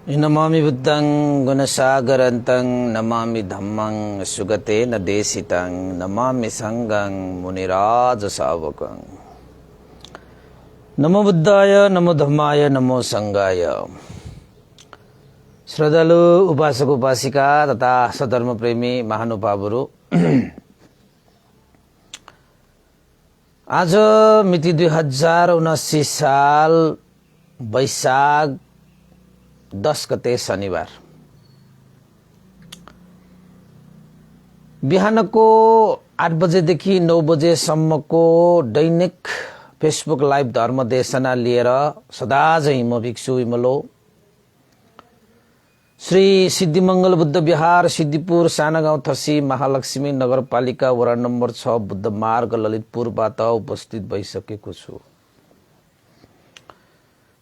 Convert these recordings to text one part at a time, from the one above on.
नमामि बुद्धं गुणसागरन्तं नमामि धम्मं सुगतेन देशितं नमामि संघं मुनिराजसावकं। नमो बुद्धाय, नमो धम्माय, नमो संघाय। श्रद्धालु उपासक उपासिका तथा सधर्म प्रेमी महानुभावहरू, आज मिति 2079 साल वैशाख 10 गते शनिबार बिहानको 8 बजेदेखि 9 बजेसम्मको दैनिक फेसबुक लाइभ धर्म देशना लिएर सदाझै म भिक्षु विमलो श्री सिद्धिमंगल बुद्ध विहार सिद्धिपुर सानागाउँ थसी महालक्ष्मी नगरपालिका वडा नम्बर 6 बुद्ध मार्ग ललितपुरबाट उपस्थित भइसकेको छु।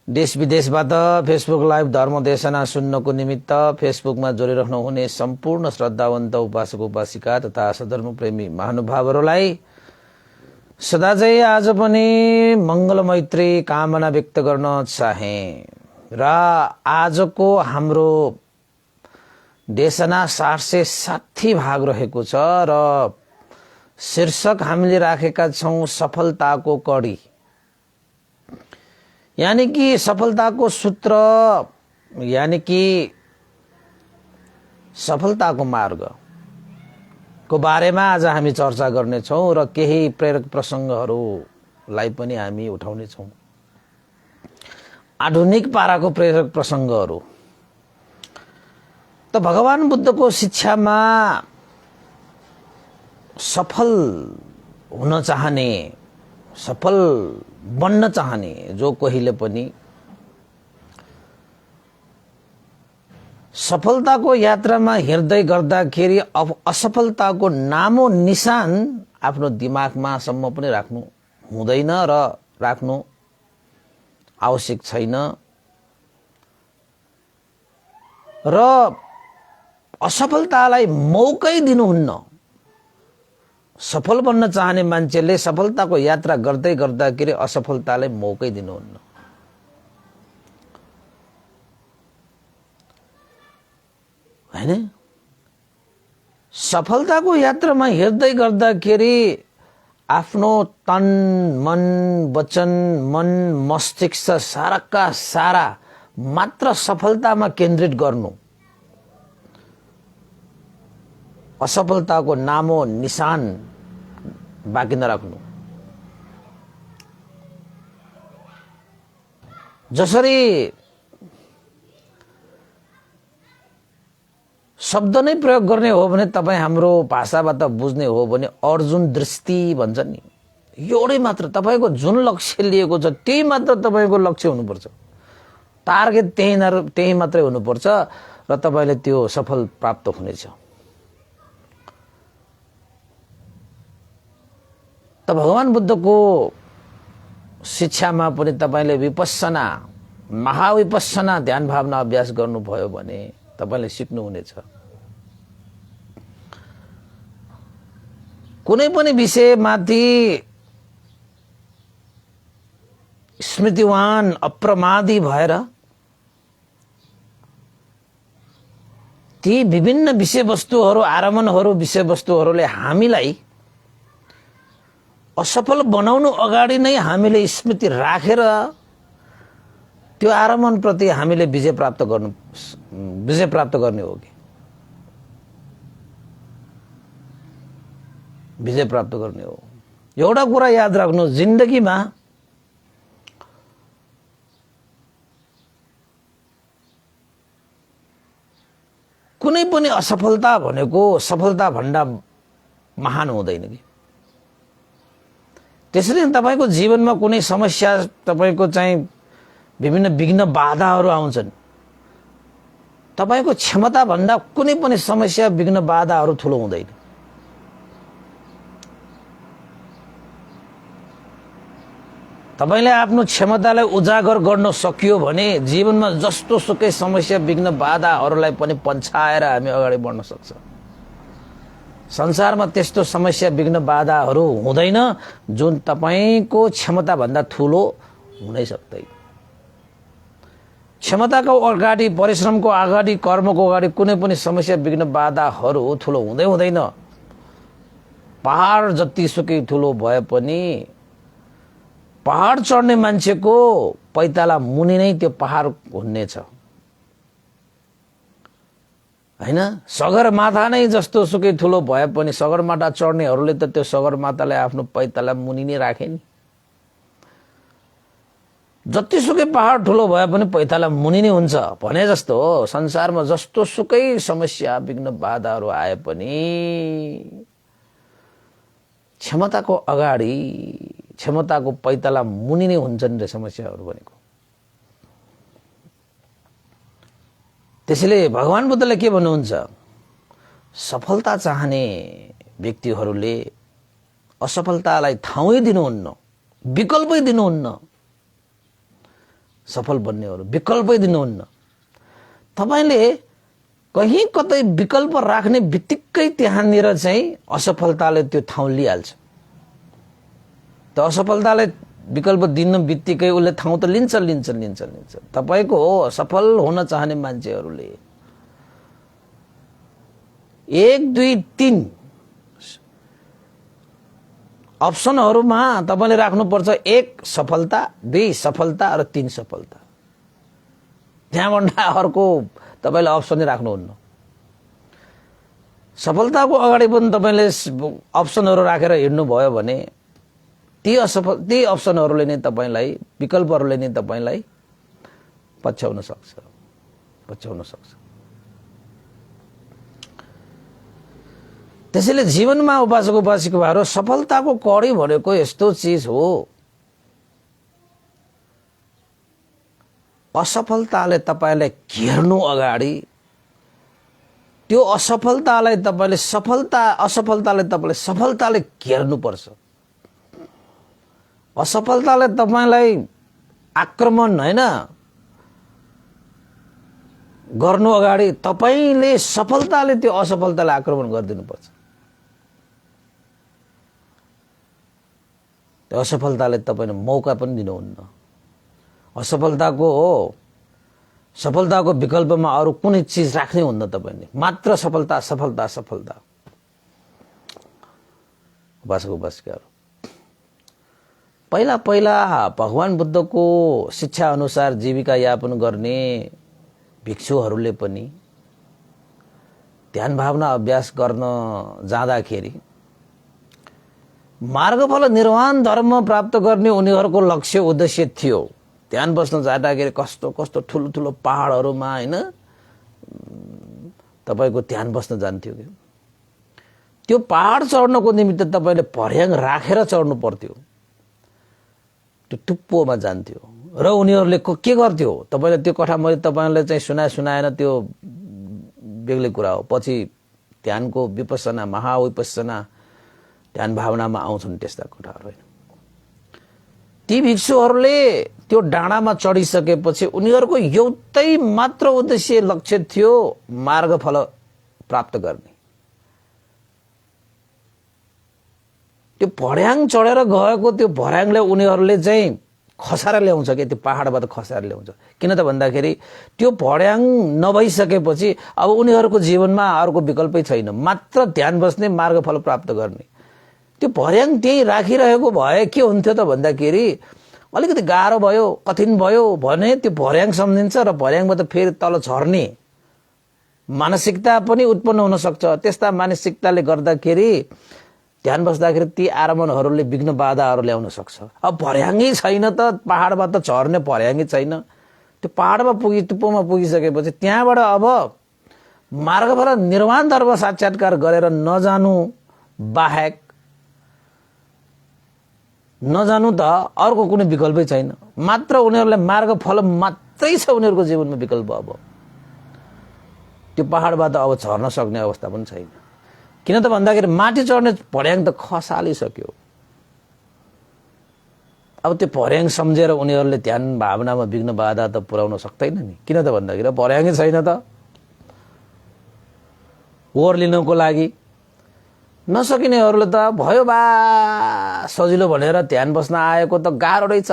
देश विदेशबाट फेसबुक लाइभ धर्म देशना सुन्नको निमित्त फेसबुकमा जोडिरहनु हुने सम्पूर्ण श्रद्धावन्त उपासक उपासिका तथा सधर्म प्रेमी महानुभावहरूलाई सदाझै आज पनि मंगल मैत्री कामना व्यक्त गर्न चाहे र आजको हाम्रो देशना 760 भाग रहेको छ र शीर्षक हामीले राखेका छौं सफलताको कडी, यानी कि सफलताको सूत्र, यानी कि सफलताको मार्ग को बारेमा आज हामी चर्चा गर्ने छौं र केही प्रेरक प्रसंगहरूलाई पनि हामी उठाउने छौं। आधुनिक पाराको प्रेरक प्रसंगहरू त भगवान बुद्धको शिक्षामा सफल हुन चाहने, सफल बन्न चाहने जो कहिले पनि सफलताको यात्रामा हिँड्दै गर्दाखेरि असफलताको नामो निशान आफ्नो दिमागमा सम्म पनि राख्नु हुँदैन र राख्नु आवश्यक छैन र असफलतालाई मौकै दिनुहुन्न। सफल बन्न चाहने मान्छेले सफलताको यात्रा गर्दै गर्दाखेरि असफलतालाई मौकै दिनुहुन्न। हैन, सफलताको यात्रामा हिँड्दै गर्दाखेरि आफ्नो तन मन वचन मन मस्तिष्क साराका सारा मात्र सफलतामा केन्द्रित गर्नु, असफलताको नामो निशान बाँकी नराख्नु। जसरी शब्द नै प्रयोग गर्ने हो भने तपाई हाम्रो भाषाबाट बुझ्ने हो भने अर्जुन दृष्टि भन्छ नि, एउटै मात्र तपाईको जुन लक्ष्य लिएको छ त्यही मात्र तपाईको लक्ष्य हुनुपर्छ, टार्गेट त्यही मात्रै हुनुपर्छ र तपाईले त्यो सफल प्राप्त हुनेछ। त भगवान बुद्धको शिक्षामा पनि तपाईले विपस्सना महाविपस्सना ध्यान भावना अभ्यास गर्नुभयो भने तपाईले सिक्नु हुनेछ। कुनै पनि विषयमाथि स्मृतिवान अप्रमादी भएर ती विभिन्न विषयवस्तुहरू आरमणहरू विषयवस्तुहरूले हामीलाई असफल बनाउनु अगाडि नै हामीले स्मृति राखेर त्यो आरमण प्रति हामीले विजय प्राप्त गर्ने हो कि विजय प्राप्त गर्ने हो। एउटा कुरा याद राख्नु, जिन्दगीमा कुनै पनि असफलता भनेको सफलता भन्दा महान हुँदैन कि। त्यसैले तपाईको जीवनमा कुनै समस्या, तपाईको चाहिँ विभिन्न विघ्न बाधाहरू आउँछन्, तपाईको क्षमता भन्दा कुनै पनि समस्या विघ्न बाधाहरू ठुलो हुँदैन। तपाईले आफ्नो क्षमतालाई उजागर गर्न सकियो भने जीवनमा जस्तो सुकै समस्या विघ्न बाधाहरूलाई पनि पन्छाएर हामी अगाडि बढ्न सक्छ। संसारमा त्यस्तो समस्या विघ्न बाधाहरू हुँदैन जुन तपाईको क्षमता भन्दा ठुलो हुनै सक्दैन। क्षमताको अगाडि, परिश्रमको अगाडि, कर्मको अगाडि कुनै पनि समस्या, विघ्न, बाधाहरू ठुलो हुँदै हुँदैन। पहाड जतिसुकै ठुलो भए पनि पहाड चढ्ने मान्छेको पैताला मुनि नै त्यो पहाड हुन्नेछ, हैन? सगरमाथा नै जस्तो सुकै ठुलो भए पनि सगरमाथा चढ्नेहरूले त त्यो सगरमाथालाई आफ्नो पैताला मुनि नै राखे नि। जतिसुकै पहाड ठुलो भए पनि पैताला मुनि नै हुन्छ भने जस्तो हो। संसारमा जस्तो सुकै समस्या, विघ्न, बाधाहरू आए पनि क्षमताको अगाडि, क्षमताको पैताला मुनि नै हुन्छन् रे समस्याहरू भनेको। त्यसैले भगवान बुद्धले के भन्नुहुन्छ? सफलता चाहने व्यक्तिहरूले असफलतालाई ठाउँै दिनुहुन्न, विकल्पै दिनुहुन्न। सफल बन्नेहरू विकल्पै दिनुहुन्न। तपाईले कहीँ कतै विकल्प राख्ने बित्तिकै त्यहाँनिर चाहिँ असफलताले त्यो ठाउँ लिइहाल्छ। त असफलताले विकल्प दिन बित्तिकै उसले ठाउँ त लिन्छ। तपाईको सफल हुन चाहने मान्छेहरूले 1 2 3 अप्सनहरुमा तपाईले राख्नुपर्छ। 1 सफलता, 2 सफलता र 3 सफलता। त्यहाँभन्दा अर्को तपाईले अप्सन राख्नुहुन्न। सफलताको अगाडि पनि तपाईले अप्सनहरु राखेर हिड्नु भयो भने ती अप्सनहरुले नै तपाईलाई, विकल्पहरुले नै तपाईलाई पछ्याउन सक्छ। त्यसैले जीवनमा उपासक उपासिकाहरू सफलताको कडी भनेको यस्तो चीज हो। असफलताले तपाईलाई घेर्नु अगाडि त्यो असफलतालाई तपाईले असफलताले तपाईलाई सफलताले घेर्नु पर्छ। असफलताले तपाईलाई आक्रमण हैन गर्नु अगाडि तपाईले सफलताले त्यो असफलतालाई आक्रमण गरिदिनु पर्छ। त्यो असफलताले तपाईले मौका पनि दिनुहुन्न। सफलताको विकल्पमा अरु कुनै चीज राख्नै हुन्न तपाईले। मात्र सफलता। उपासक उपासिकाहरू पहिला भगवान बुद्धको शिक्षा अनुसार जीविका यापन गर्ने भिक्षुहरूले पनि ध्यान भावना अभ्यास गर्न जाँदाखेरि मार्गफल निर्वाण धर्म प्राप्त गर्ने उनीहरूको लक्ष्य उद्देश्य थियो। ध्यान बस्न जाँदाखेरि कस्तो ठुलो पहाडहरुमा हैन तपाईको ध्यान बस्न जान्थ्यो के। त्यो पहाड चढ्नको निमित्त तपाईले पर्याङ राखेर चढ्नु पर्थ्यो। त्यो टुप्पोमा जान्थ्यो र उनीहरूले के गर्थ्यो? तपाईले त्यो कथा मैले तपाईलाई चाहिँ सुनाएन त्यो बेग्लै कुरा हो। पछि ध्यानको विपස්සना, महाविपස්සना, ध्यान भावनामा आउँछन् त्यस्ता कुराहरु। ती भिक्षुहरूले त्यो डाँडामा चढिसकेपछि उनीहरूको एउटै मात्र उद्देश्य लक्ष्य थियो मार्गफल प्राप्त गर्ने। त्यो भर्याङ चढेर गएको त्यो भर्याङले उनीहरूले चाहिँ खसारा ल्याउँछ के, त्यो पहाडबाट खसारा ल्याउँछ। किन त भन्दाखेरि त्यो भर्याङ नभइसकेपछि अब उनीहरूको जीवनमा अर्को विकल्पै छैन, मात्र ध्यान बस्ने, मार्गफल प्राप्त गर्ने। त्यो भर्याङ त्यही राखिरहेको भए के हुन्थ्यो त भन्दाखेरि अलिकति गाह्रो भयो, कठिन भयो भने त्यो भर्याङ सम्झिन्छ र भर्याङबाट फेरि तल झर्ने मानसिकता पनि उत्पन्न हुन सक्छ। त्यस्ता मानसिकताले गर्दाखेरि ध्यान बस्दाखेरि ती आरमणहरूले विघ्न बाधाहरू ल्याउन सक्छ। अब भर्याङै छैन त, पहाडबाट झर्ने भर्याङै छैन। त्यो पहाडमा टुप्पोमा पुगिसकेपछि त्यहाँबाट अब मार्गफल निर्वाण धर्म साक्षात्कार गरेर नजानु त अर्को कुनै विकल्पै छैन। मात्र उनीहरूलाई मार्गफल मात्रै छ उनीहरूको जीवनमा विकल्प। अब त्यो पहाडबाट अब झर्न सक्ने अवस्था पनि छैन। किन त भन्दाखेरि माथि चढ्ने भर्याङ त खसालिसक्यो। अब त्यो भर्याङ सम्झेर उनीहरूले ध्यान भावनामा विघ्न बाधा त पुर्याउन सक्दैन नि। किन त भन्दाखेरि भर्याङै छैन त। ओर्लिनको लागि नसकिनेहरूले त भयो बा सजिलो भनेर ध्यान बस्न आएको त गाह्रो रहेछ,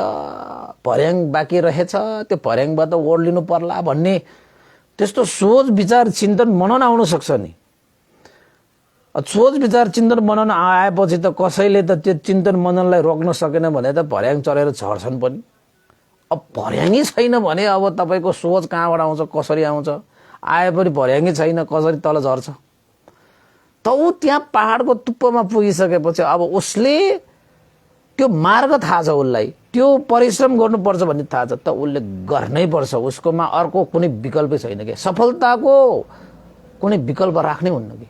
भर्याङ बाँकी रहेछ, त्यो भर्याङबाट ओर्लिनु पर्ला भन्ने त्यस्तो सोच विचार चिन्तन मनन आउन सक्छ नि। सोच विचार चिन्तन मनन आएपछि त कसैले त त्यो चिन्तन मननलाई रोक्न सकेन भने त भर्याङ चढेर झर्छन् पनि। अब भर्याङै छैन भने अब तपाईँको सोच कहाँबाट आउँछ, कसरी आउँछ? आए पनि भर्याङै छैन, कसरी तल झर्छ? त ऊ त्यहाँ पहाडको टुप्पोमा पुगिसकेपछि अब उसले त्यो मार्ग थाहा छ, उसलाई त्यो परिश्रम गर्नुपर्छ भन्ने थाहा छ, त उसले गर्नै पर्छ। उसकोमा अर्को कुनै विकल्प छैन कि सफलताको कुनै विकल्प राख्नै हुन्न कि।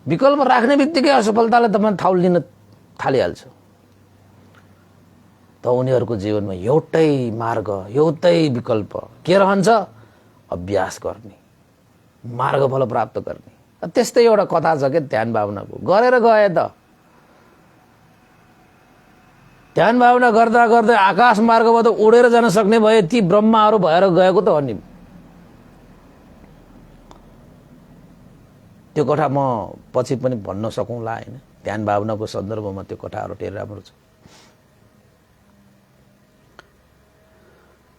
विकल्प राख्ने बित्तिकै असफलताले तपाईँ थाउल लिन थालिहाल्छ। त उनीहरूको जीवनमा एउटै मार्ग, एउटै विकल्प के रहन्छ? अभ्यास गर्ने, मार्गफल प्राप्त गर्ने। त्यस्तै एउटा कथा छ के ध्यान भावनाको। गरेर गए त ध्यान भावना गर्दा गर्दै आकाश मार्गबाट उडेर जान सक्ने भए ती ब्रह्माहरू भएर गएको त हो नि। त्यो कथा म पछि पनि भन्न सकौँला हैन। ध्यान भावनाको सन्दर्भमा त्यो कथाहरू धेरै राम्रो छ।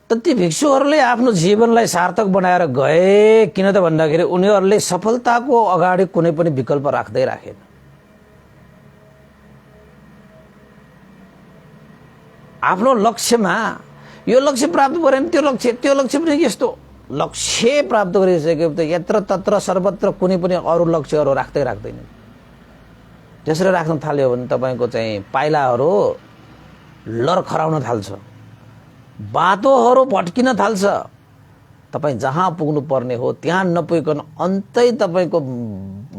त ती भिक्षुहरूले आफ्नो जीवनलाई सार्थक बनाएर गए। किन त भन्दाखेरि उनीहरूले सफलताको अगाडि कुनै पनि विकल्प राख्दै राखेन। आफ्नो लक्ष्यमा यो लक्ष्य प्राप्त गरेन, त्यो लक्ष्य पनि यस्तो लक्ष्य प्राप्त गरिसकेपछि यत्र तत्र सर्वत्र कुनै पनि अरू लक्ष्यहरू राख्दैन। त्यसरी राख्न थाल्यो भने तपाईँको चाहिँ पाइलाहरू लरखराउन थाल्छ, बाटोहरू भट्किन थाल्छ। तपाईँ जहाँ पुग्नु पर्ने हो त्यहाँ नपुगिकन अन्तै तपाईँको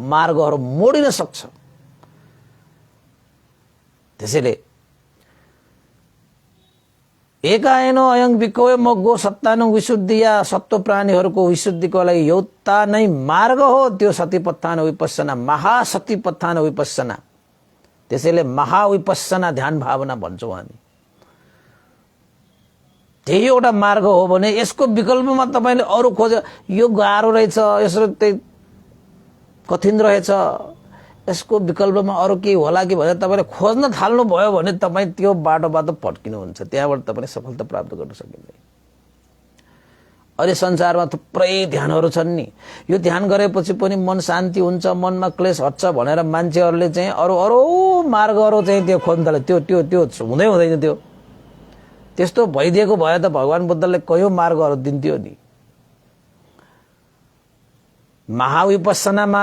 मार्गहरू मोडिन सक्छ। त्यसैले एकाएन अयं विकय मग्गो सत्तानु विशुद्धिया सत्व प्राणीहरूको विशुद्धिको लागि एउटा नै मार्ग हो त्यो सतीपत्थान विपස්සना, महासतीपत्थान विपස්සना। त्यसैले महाविपස්සना ध्यान भावना भन्छौँ हामी। त्यही एउटा मार्ग हो भने यसको विकल्पमा तपाईँले अरू खोज, यो गाह्रो रहेछ, यसो त्यही कठिन रहेछ, यसको विकल्पमा अरू केही होला कि भनेर तपाईँले खोज्न थाल्नु भयो भने तपाईँ त्यो बाटोबाट भट्किनुहुन्छ, त्यहाँबाट तपाईँले सफलता प्राप्त गर्न सकिँदैन। अहिले संसारमा थुप्रै ध्यानहरू छन् नि। यो ध्यान गरेपछि पनि मन शान्ति हुन्छ, मनमा क्लेश हट्छ भनेर मान्छेहरूले चाहिँ अरू मार्गहरू चाहिँ त्यो खोज्न थाले। त्यो हुँदै हुँदैन। त्यस्तो भइदिएको भए त भगवान बुद्धले कयौं मार्गहरू दिन्थ्यो नि। महाविपස්සनामा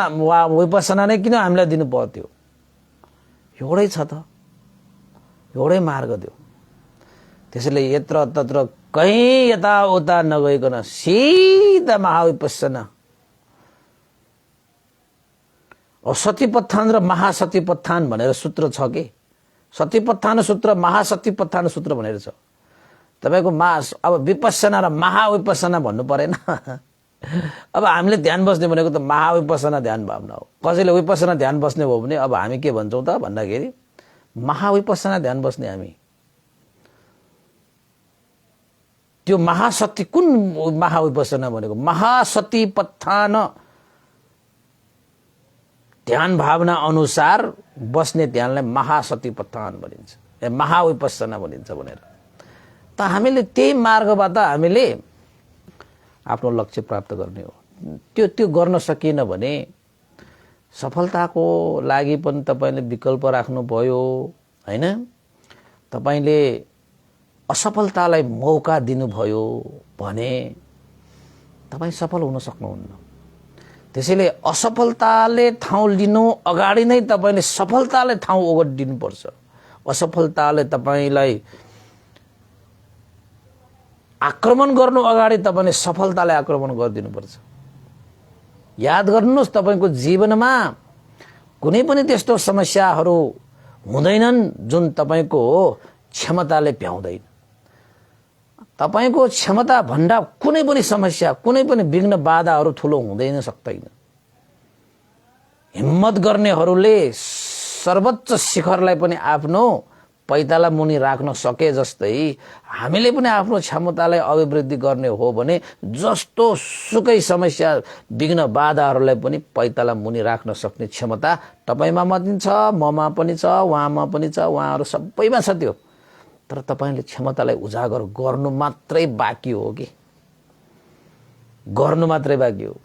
विपස්සना नै किन हामीलाई दिनु पर्थ्यो? एउटै छ त, एउटै मार्ग दियो। त्यसैले यत्र तत्र कहीँ यताउता नगइकन सिधा महाविपස්සना। सतीपत्थान र महासतीपत्थान भनेर सूत्र छ कि, सतीपत्थान सूत्र, महासतीपत्थान सूत्र भनेर छ। तपाईको अब विपස්සना र महाविपස්සना भन्नु परेन। अब हामीले ध्यान बस्ने भनेको त महाविपස්සना ध्यान भावना हो। कसैले विपස්සना ध्यान बस्ने हो भने अब हामी के भन्छौँ त भन्दाखेरि महाविपස්සना ध्यान बस्ने हामी। त्यो महासती कुन महाविपස්සना भनेको? महासतीपत्थान ध्यान भावना अनुसार बस्ने ध्यानलाई महासतीपत्थान भनिन्छ, महाविपස්සना भनिन्छ भनेर। त हामीले त्यही मार्गबाट हामीले आफ्नो लक्ष्य प्राप्त गर्ने हो। त्यो गर्न सकिएन भने सफलताको लागि पनि तपाईले विकल्प राख्नु भयो हैन। तपाईले असफलतालाई मौका दिनुभयो भने तपाई सफल हुन सक्नुहुन्न। त्यसैले असफलताले ठाउँ लिनु अगाडि नै तपाईले सफलताले ठाउँ ओगटिदिनु पर्छ। असफलताले तपाईलाई आक्रमण गर्नु अगाडि तपाईले सफलताले आक्रमण गरिदिनु पर्छ। याद गर्नुस्, तपाईको जीवनमा कुनै पनि त्यस्तो समस्याहरू हुँदैनन् जुन तपाईको क्षमताले भ्याउँदैन। तपाईको क्षमता भन्दा कुनै पनि समस्या, कुनै पनि विघ्न बाधाहरू ठुलो हुँदैन सक्दैन। हिम्मत गर्नेहरूले सर्वोच्च शिखरलाई पनि आफ्नो पैताला मुनि राख्न सके जस्तै हामीले पनि आफ्नो क्षमतालाई अभिवृद्धि गर्ने हो भने जस्तो सुकै समस्या विघ्न बाधाहरूलाई पनि पैताला मुनि राख्न सक्ने क्षमता तपाईमा मात्रै छ, ममा पनि छ, उहाँमा पनि छ, उहाँहरू सबैमा छ त्यो। तर तपाईले क्षमतालाई उजागर गर्नु मात्रै बाँकी हो कि गर्नु मात्रै बाँकी हो,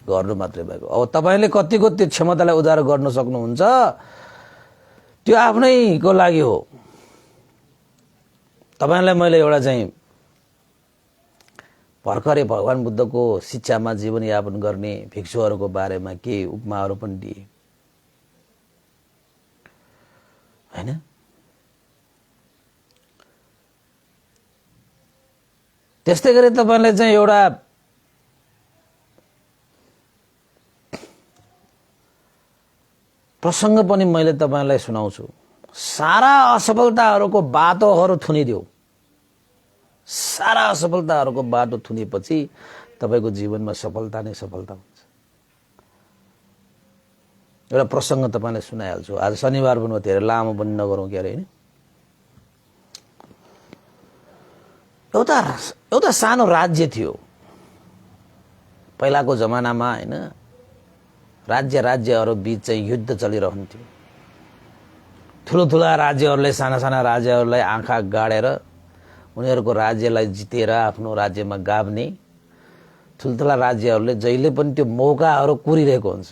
गर्नु मात्रै बाँकी हो। अब तपाईले कतिको त्यो क्षमतालाई उजागर गर्न सक्नुहुन्छ त्यो आफ्नैको लागि हो। तपाईलाई मैले एउटा चाहिँ भर्खरै भगवान बुद्धको शिक्षामा जीवनयापन गर्ने भिक्षुहरूको बारेमा केही उपमाहरू पनि दिए हैन। त्यस्तै गरी तपाईलाई चाहिँ एउटा प्रसंग पनि मैले तपाईलाई सुनाउँछु। सारा असफलताहरूको बाटोहरू थुनिदियो, सारा असफलताहरूको बाटो थुनेपछि तपाईको जीवनमा सफलता नै सफलता हुन्छ। एउटा प्रसंग तपाईलाई सुनाइहाल्छु। आज शनिबार पनि हो, धेरै लामो पनि नगरौँ के अरे हैन। एउटा सानो राज्य थियो पहिलाको जमानामा हैन। राज्यहरू बीच चाहिँ युद्ध चलिरहन्थ्यो। ठुला राज्यहरूले साना राज्यहरूलाई आँखा गाडेर उनीहरूको राज्यलाई जितेर आफ्नो राज्यमा गाभ्ने ठुल्ठुला राज्यहरूले जहिले पनि त्यो मौकाहरू कुरिरहेको हुन्छ।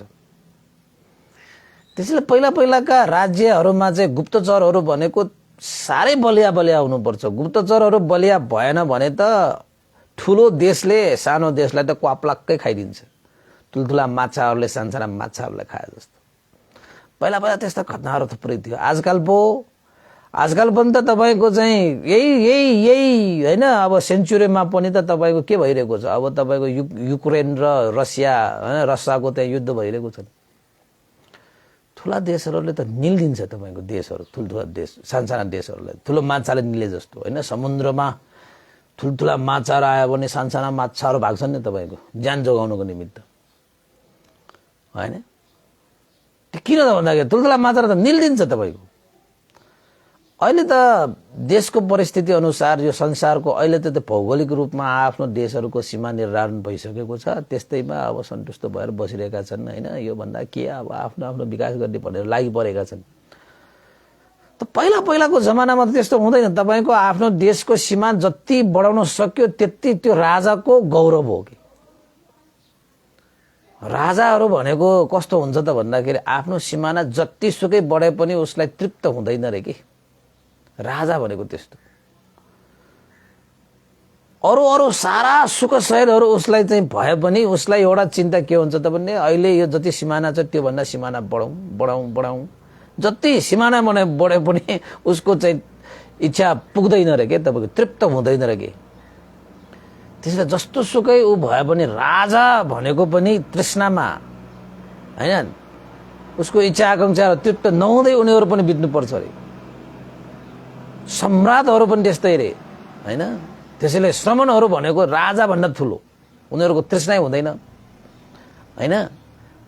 त्यसैले पहिलाका राज्यहरूमा चाहिँ गुप्तचरहरू भनेको साह्रै बलिया हुनुपर्छ। गुप्तचरहरू बलिया भएन भने त ठुलो देशले सानो देशलाई त क्वाप्लाक्कै खाइदिन्छ। ठुल्ठुला माछाहरूले सानसाना माछाहरूलाई खाए जस्तो पहिला त्यस्ता घटनाहरू थुप्रै थियो। आजकल पनि त तपाईको चाहिँ यही हैन। अब सेन्चुरीमा पनि त तपाईको के भइरहेको छ, अब तपाईको युक्रेन र रसिया हैन, रसियाको त्यहाँ युद्ध भइरहेको छ। ठुला देशहरूले त निल्दिन्छ तपाईको देशहरू, ठुल्ठुला देश सानसाना देशहरूलाई ठुलो माछाले निले जस्तो हैन। समुद्रमा ठुल्ठुला माछाहरू आयो भने सानसाना माछाहरू भाग्छन् नि तपाईको ज्यान जोगाउनको निमित्त हैन। त्यो किन त भन्दाखेरि ठुल्ठुला माछाहरू त निल्दिन्छ तपाईको। अहिले त देशको परिस्थिति अनुसार यो संसारको अहिले त भौगोलिक रूपमा आफ्नो देशहरूको सीमा निर्धारण भइसकेको छ। त्यस्तैमा अब सन्तुष्ट भएर बसिरहेका छन् हैन। यो भन्दा के अब आफ्नो विकास गर्ने भनेर लागि परेका छन्। त पहिलाको जमानामा त त्यस्तो हुँदैन। तपाईको आफ्नो देशको सीमा जति बढाउन सक्यो त्यति त्यो राजाको गौरव हो कि। राजाहरू भनेको कस्तो हुन्छ त भन्दाखेरि आफ्नो सिमाना जतिसुकै बढे पनि उसलाई तृप्त हुँदैन रे कि। राजा भनेको त्यस्तो। अरू सारा सुख शरीरहरू उसलाई चाहिँ भए पनि उसलाई एउटा चिन्ता के हुन्छ त भन्ने अहिले यो जति सिमाना छ त्यो भन्दा सिमाना बढाउँ। जति सिमाना बढे पनि उसको चाहिँ इच्छा पुग्दैन रे के, तपाईको तृप्त हुँदैन रे के। त्यसैले जस्तो सुकै ऊ भए पनि राजा भनेको पनि तृष्णामा हैन, उसको इच्छा आकांक्षाहरू तृप्त नहुँदै उनीहरू पनि बित्नु पर्छ रे। सम्राटहरू पनि त्यस्तै रे हैन। त्यसैले श्रमणहरू भनेको राजा भन्दा ठुलो, उनीहरूको तृष्णै हुँदैन हैन।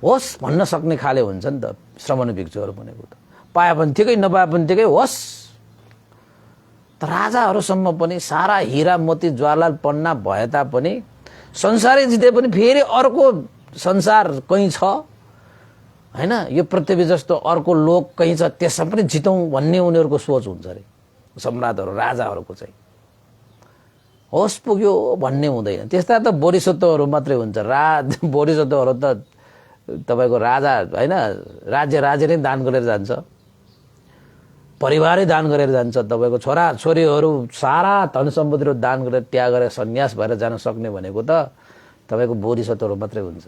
होस् भन्न सक्ने खाले हुन्छ नि त श्रमण भिक्षुहरू भनेको त। पाए पनि ठिकै नपाए पनि ठिकै होस्। त राजाहरूसम्म पनि सारा हीरा मोती ज्वालाल पन्ना भए तापनि संसारै जिते पनि फेरि अर्को संसार कहीँ छ हैन। यो पृथ्वी जस्तो अर्को लोक कहीँ छ, त्यसमा पनि जितौँ भन्ने उनीहरूको सोच हुन्छ रे सम्राटहरू राजाहरूको चाहिँ। होस् पुग्यो भन्ने हुँदैन। त्यस्ता त बोधिसत्वहरू मात्रै हुन्छ। बोधिसत्वहरू त तपाईको राजा हैन, राज्य नै दान गरेर जान्छ, परिवारै दान गरेर जान्छ। तपाईको छोरा छोरीहरू सारा धन सम्पत्तिहरू दान गरेर त्याग गरेर सन्यास भएर जान सक्ने भनेको त तपाईको बोधिसत्वहरू मात्रै हुन्छ।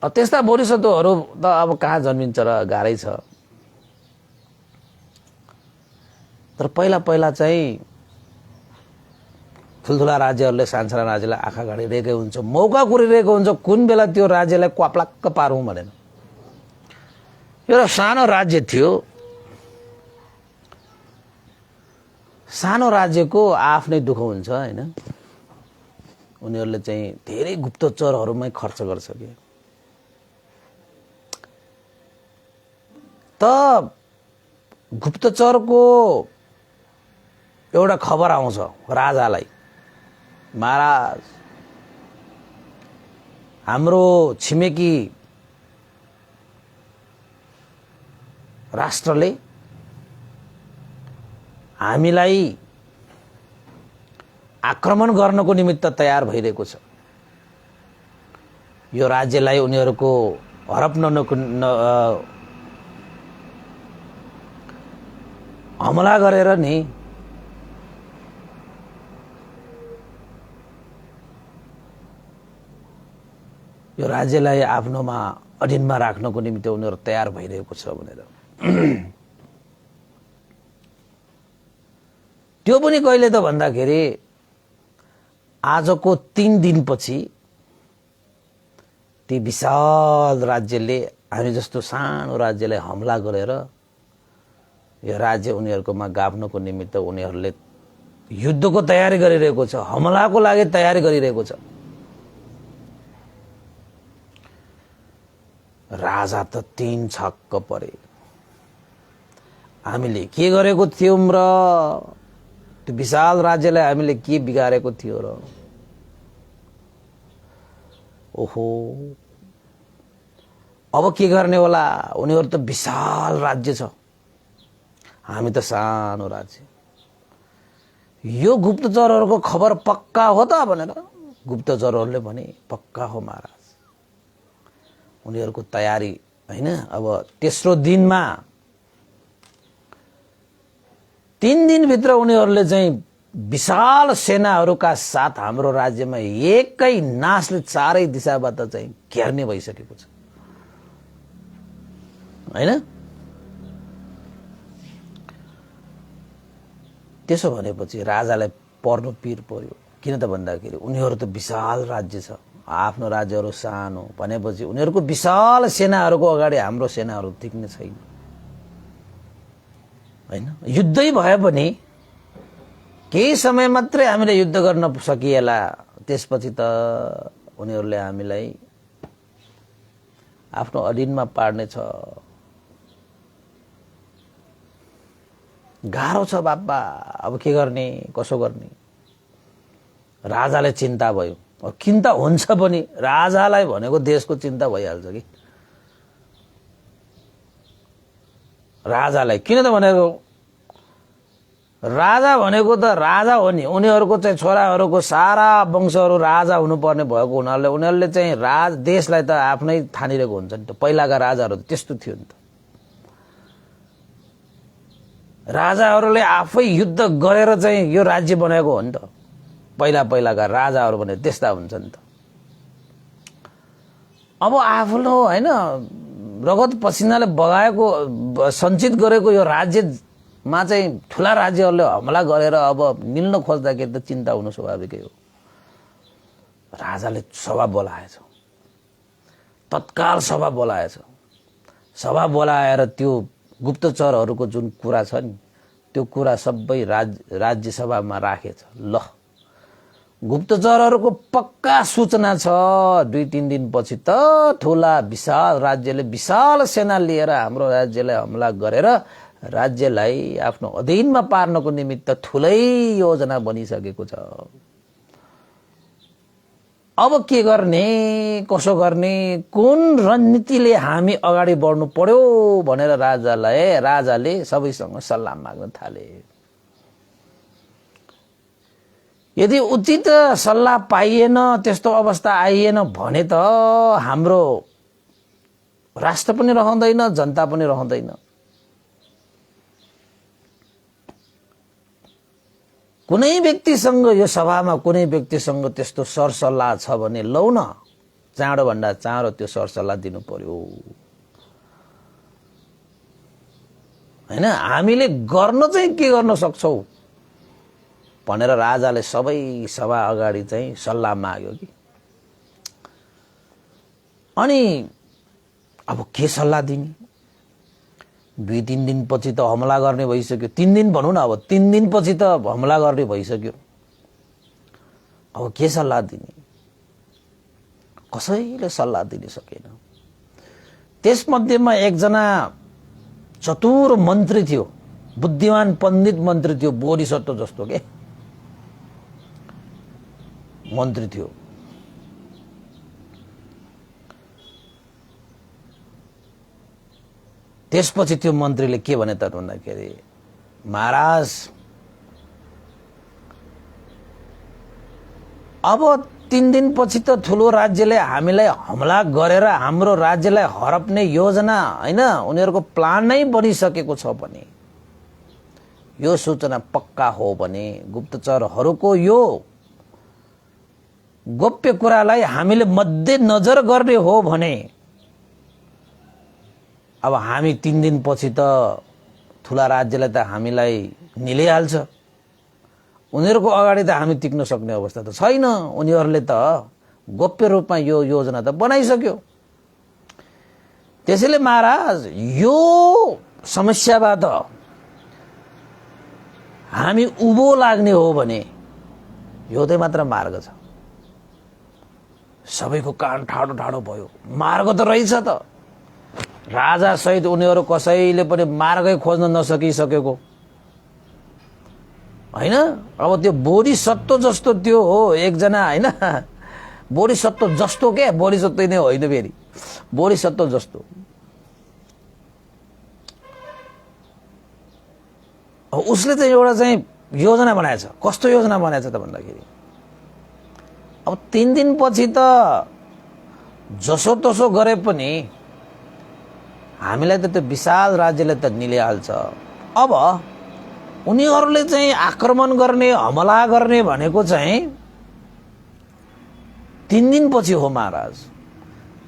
त्यस्ता बोधिसत्वहरू त अब कहाँ जन्मिन्छ र गाह्रै छ। तर पहिला चाहिँ ठुल्ठुला राज्यहरूले सानसाना राज्यलाई आँखा गाडिरहेकै हुन्छ, मौका कुरिरहेको हुन्छ कुन बेला त्यो राज्यलाई क्वाप्लाक्क पारौँ भनेर। एउटा सानो राज्य थियो। सानो राज्यको आफ्नै दुःख हुन्छ हैन। उनीहरूले चाहिँ धेरै गुप्तचरहरूमै खर्च गर्छ के। गुप्तचरको एउटा खबर आउँछ राजालाई, महाराज हाम्रो छिमेकी राष्ट्रले हामीलाई आक्रमण गर्नको निमित्त तयार भइरहेको छ। यो राज्यलाई उनीहरूको हडप हमला गरेर नि यो राज्यलाई आफ्नोमा अधीनमा राख्नको निमित्त उनीहरू तयार भइरहेको छ भनेर। त्यो पनि कहिले त भन्दाखेरि आजको 3 दिनपछि ती विशाल राज्यले हामी जस्तो सानो राज्यलाई हमला गरेर यो राज्य उनीहरुकोमा गाभ्नको निमित्त उनीहरुले युद्धको तयारी गरिरहेको छ, हमलाको लागि तयारी गरिरहेको छ। राजा त 3 छक्क परे। हामीले के गरेको थियौं र त्यो विशाल राज्यलाई हामीले के बिगारेको थियो र? ओहो, अब के गर्ने होला? उनीहरु त विशाल राज्य छ, हामी त सानो राज्य। यो गुप्तचरहरुको खबर पक्का हो त भनेर गुप्तचरहरुले भने पक्का हो महाराज। उनीहरुको तयारी हैन। अब तेस्रो दिनमा 3 दिन भित्र उनीहरुले चाहिँ विशाल सेनाहरुका साथ हाम्रो राज्यमा एकै नासले चारै दिशाबाट चाहिँ घेर्ने भइसकेको छ हैन। त्यसो भनेपछि राजालाई पर्नु पीर पर्यो। किन त भन्दाखेरि उनीहरु त विशाल राज्य छ, आफ्नो राज्यहरु सानो भनेपछि उनीहरुको विशाल सेनाहरुको अगाडि हाम्रो सेनाहरु टिक्ने छैन हैन। युद्धै भए पनि केही समय मात्रै हामीले युद्ध गर्न सकिएला, त्यसपछि त उनीहरुले हामीलाई आफ्नो अधीनमा पार्ने छ। गाह्रो छ बाबा, अब के गर्ने कसो गर्ने? राजाले चिन्ता भयो। चिन्ता हुन्छ पनि, राजालाई भनेको देशको चिन्ता भइहाल्छ कि। राजालाई किन त भनेको, राजा भनेको त राजा हो नि। उनीहरुको चाहिँ छोराहरुको सारा वंशहरु राजा हुनुपर्ने भएको हुनाले उनीहरुले चाहिँ देशलाई त आफ्नै ठानिरहेको हुन्छ नि त। पहिलाका राजाहरु त्यस्तो थियो नि त। राजाहरुले आफै युद्ध गरेर चाहिँ यो राज्य बनाएको हो नि त। पहिलाका राजाहरु भने त्यस्ता हुन्छन् त। अब आफ्नो हैन रगत पसिनाले बगाएको सञ्चित गरेको यो राज्यमा चाहिँ ठूला राज्यहरुले हमला गरेर अब मिल्न खोज्दाखेरि त चिन्ता हुनु स्वाभाविकै हो। राजाले सभा बोलाएछ, तत्काल सभा बोलाएछ। सभा बोलाएर त्यो गुप्तचरहरुको जुन कुरा छ नि त्यो कुरा सबै राज्य सभामा राखेछ। ल, गुप्तचरहरुको पक्का सूचना छ 2-3 दिनपछि त ठूला विशाल राज्यले विशाल सेना लिएर हाम्रो राज्यलाई हमला गरेर राज्यलाई आफ्नो अधीनमा पार्नको निमित्त ठूलै योजना बनिसकेको छ। अब के गर्ने कसो गर्ने, कुन रणनीतिले हामी अगाडि बढ्नु पर्यो भनेर राजाले सबैसँग सल्लाह माग्न थाले। यदि उचित सल्लाह पाइएन, त्यस्तो अवस्था आइएन भने त हाम्रो राष्ट्र पनि रहँदैन, जनता पनि रहँदैन। कुनै व्यक्तिसँग यो सभामा कुनै व्यक्तिसँग त्यस्तो सरसल्लाह छ भने लौ न, चाँडो भन्दा चाँडो त्यो सरसल्लाह दिनु पर्यो हैन। हामीले गर्न चाहिँ के गर्न सक्छौ भनेर राजाले सबै सभा अगाडि चाहिँ सल्लाह माग्यो कि। अनि अब के सल्लाह दिने? 2-3 दिनपछि त हमला गर्ने भइसक्यो। 3 दिन भनौं न, अब 3 दिनपछि त हमला गर्ने भइसक्यो। अब के सल्लाह दिने? कसैले सल्लाह दिन सकेन। त्यसमध्येमा एकजना चतुर मन्त्री थियो, बुद्धिमान पण्डित मन्त्री थियो, बोधिसत्व जस्तो के मन्त्री थियो। त्यसपछि त्यो मन्त्रीले के भने त भन्दाखेरि, महाराज अब 3 दिनपछि त ठुलो राज्यले हामीलाई हमला गरेर हाम्रो राज्यलाई हडप्ने योजना हैन, उनीहरूको प्लान नै बनिसकेको छ भने, यो सूचना पक्का हो भने, गुप्तचरहरूको यो गोप्य कुरालाई हामीले मध्यनजर गर्ने हो भने, अब हामी 3 दिनपछि त ठुला राज्यलाई त हामीलाई निलिहाल्छ। उनीहरूको अगाडि त हामी टिक्न सक्ने अवस्था त छैन। उनीहरूले त गोप्य रूपमा यो योजना त बनाइसक्यो। त्यसैले महाराज यो समस्याबाट हामी उभो लाग्ने हो भने यो चाहिँ मात्र मार्ग छ। सबैको कान ठाडो ठाडो भयो। मार्ग त रहेछ त। राजा सहित उनीहरू कसैले पनि मार्गै खोज्न नसकिसकेको हैन। अब त्यो बोधिसत्व जस्तो त्यो हो एकजना हैन, बोधिसत्व जस्तो के, बोधिसत्व नै होइन फेरि, बोधिसत्व जस्तो। अब उसले चाहिँ एउटा चाहिँ योजना बनाएछ। कस्तो योजना बनाएछ त भन्दाखेरि, अब 3 दिनपछि त जसो तसो गरे पनि हामीलाई त त्यो विशाल राज्यले त निलिहाल्छ। अब उनीहरूले चाहिँ आक्रमण गर्ने, हमला गर्ने भनेको चाहिँ 3 दिनपछि हो महाराज।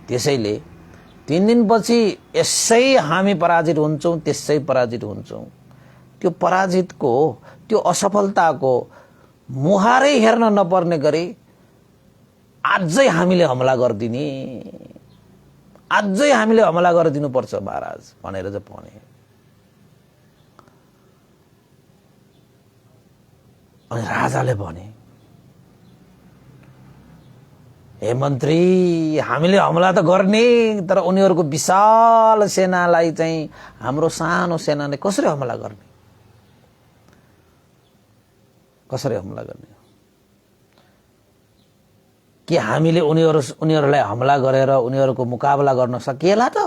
त्यसैले 3 दिनपछि यसै हामी पराजित हुन्छौँ, त्यसै पराजित हुन्छौँ। त्यो पराजितको, त्यो असफलताको मुहारै हेर्न नपर्ने गरी आजै हामीले हमला गरिदिने, आजै हामीले हमला गरिदिनु पर्छ महाराज भनेर चाहिँ भने। अनि राजाले भने, हे मन्त्री, हामीले हमला त गर्ने, तर उनीहरूको विशाल सेनालाई चाहिँ हाम्रो सानो सेनाले कसरी हमला गर्ने, कसरी हमला गर्ने? के हामीले उनीहरूलाई हमला गरेर उनीहरूको मुकाबला गर्न सकिएला त?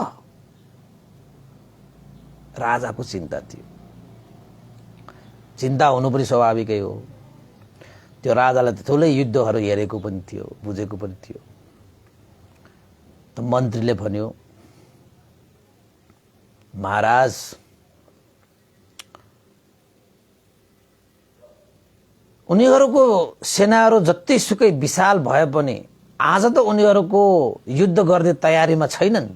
राजाको चिन्ता थियो। चिन्ता हुनु पनि स्वाभाविकै हो। त्यो राजाले त ठुलै युद्धहरू हेरेको पनि थियो, बुझेको पनि थियो। त मन्त्रीले भन्यो, महाराज उनीहरूको सेनाहरू जतिसुकै विशाल भए पनि आज त उनीहरूको युद्ध गर्ने तयारीमा छैनन्।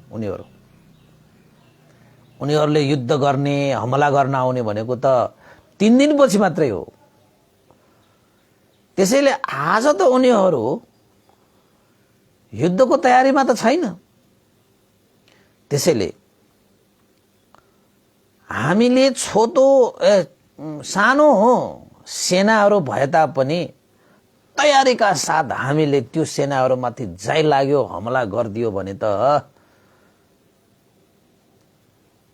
उनीहरूले युद्ध गर्ने, हमला गर्न आउने भनेको त 3 दिनपछि मात्रै हो। त्यसैले आज त उनीहरू युद्धको तयारीमा त छैन। त्यसैले हामीले छोटो सानो सेनाहरू भए तापनि तयारीका साथ हामीले त्यो सेनाहरूमाथि जाइ लाग्यो, हमला गरिदियो भने त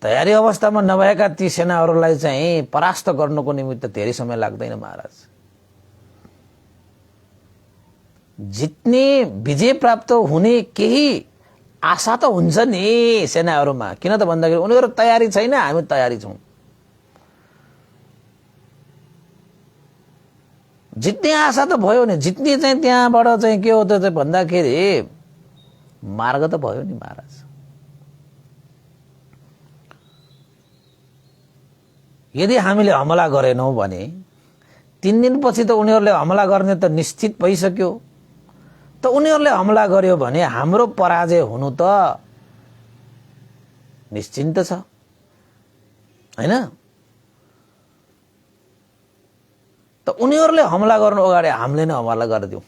तयारी अवस्थामा नभएका ती सेनाहरूलाई चाहिँ परास्त गर्नको निमित्त धेरै समय लाग्दैन महाराज। जित्ने, विजय प्राप्त हुने केही आशा त हुन्छ नि सेनाहरूमा। किन त भन्दाखेरि उनीहरू तयारी छैन, हामी तयारी छौं। जित्ने आशा त भयो नि, जित्ने चाहिँ त्यहाँबाट चाहिँ के हो त भन्दाखेरि मार्ग त भयो नि महाराज। यदि हामीले हमला गरेनौं भने 3 दिनपछि त उनीहरूले हमला गर्ने त निश्चित भइसक्यो। त उनीहरूले हमला गर्यो भने हाम्रो पराजय हुनु त निश्चिन्त छ हैन। त उनीहरूले हमला गर्नु अगाडि हामीले नै हमला गरिदिउँ।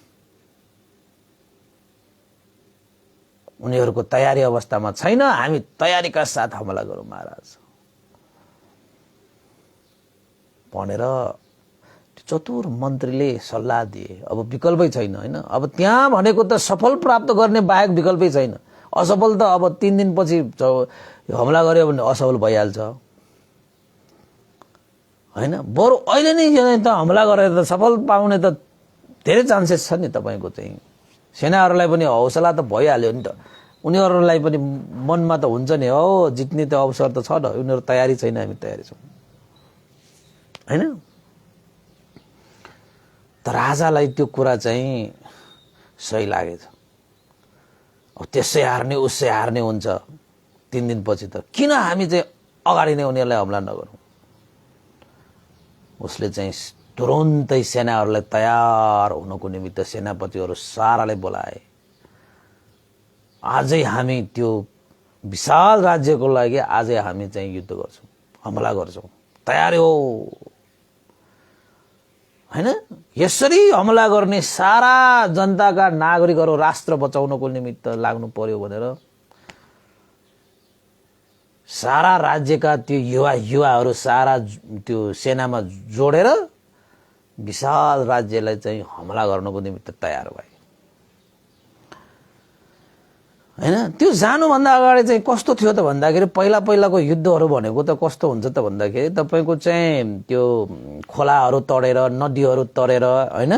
उनीहरूको तयारी अवस्थामा छैन, हामी तयारीका साथ हमला गरौँ महाराज भनेर चतुर मन्त्रीले सल्लाह दिए। अब विकल्पै छैन हैन। अब त्यहाँ भनेको त सफल प्राप्त गर्ने बाहेक विकल्पै छैन। असफल त अब 3 दिनपछि हमला गर्यो भने असफल भइहाल्छ होइन। बरु अहिले नै त हमला गरेर त सफल पाउने त धेरै चान्सेस छ नि तपाईँको चाहिँ। सेनाहरूलाई पनि हौसला त भइहाल्यो नि त, उनीहरूलाई पनि मनमा त हुन्छ नि, हो जित्ने त अवसर त छ न, उनीहरू तयारी छैन, हामी तयारी छौँ, होइन। त राजालाई त्यो कुरा चाहिँ सही लागेछ। अब त्यसै हार्ने उसै हार्ने हुन्छ 3 दिनपछि त किन हामी चाहिँ अगाडि नै उनीहरूलाई हमला नगरौँ। उसले चाहिँ तुरुन्तै सेनाहरूलाई तयार हुनको निमित्त सेनापतिहरू साराले बोलाए। आजै हामी त्यो विशाल राज्यको लागि आजै हामी चाहिँ युद्ध गर्छौँ, हमला गर्छौँ, तयारी हो, होइन। यसरी हमला गर्ने सारा जनताका नागरिकहरू राष्ट्र बचाउनको निमित्त लाग्नु पर्यो भनेर सारा राज्यका त्यो युवाहरू सारा त्यो सेनामा जोडेर विशाल राज्यलाई चाहिँ हमला गर्नको निमित्त तयार भए, होइन। त्यो जानुभन्दा अगाडि चाहिँ कस्तो थियो त भन्दाखेरि पहिलाको युद्धहरू भनेको त कस्तो हुन्छ त भन्दाखेरि तपाईँको चाहिँ त्यो खोलाहरू तडेर नदीहरू तरेर, होइन,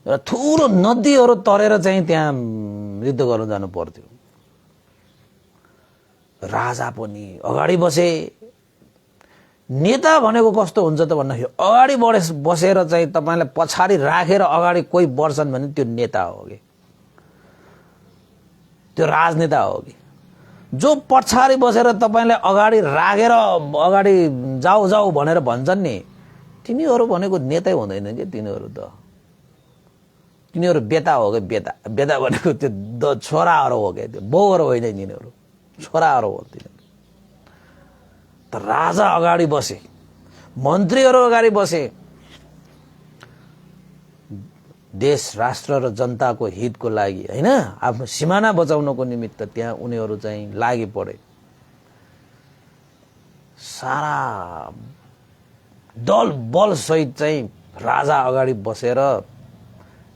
र ठुलो नदीहरू तरेर चाहिँ त्यहाँ युद्ध गर्न जानु पर्थ्यो। राजा पनि अगाडि बसे। नेता भनेको कस्तो हुन्छ त भन्दाखेरि अगाडि बसेर चाहिँ तपाईँलाई पछाडि राखेर अगाडि कोही बढ्छन् भने त्यो नेता हो कि त्यो राजनेता हो कि जो पछाडि बसेर तपाईँलाई अगाडि राखेर अगाडि जाऊ जाऊ भनेर भन्छन् नि, तिनीहरू भनेको नेतै हुँदैन कि। तिनीहरू बेता हो कि बेता भनेको त्यो छोराहरू हो क्या, त्यो बाउहरू होइन, तिनीहरू छोराहरू हो तिनीहरू। त राजा अगाडि बसे, मन्त्रीहरू अगाडि बसे, देश राष्ट्र र जनताको हितको लागि, होइन, आफ्नो सिमाना बचाउनको निमित्त त्यहाँ उनीहरू चाहिँ लागि परे। सारा दल बल सहित चाहिँ राजा अगाडि बसेर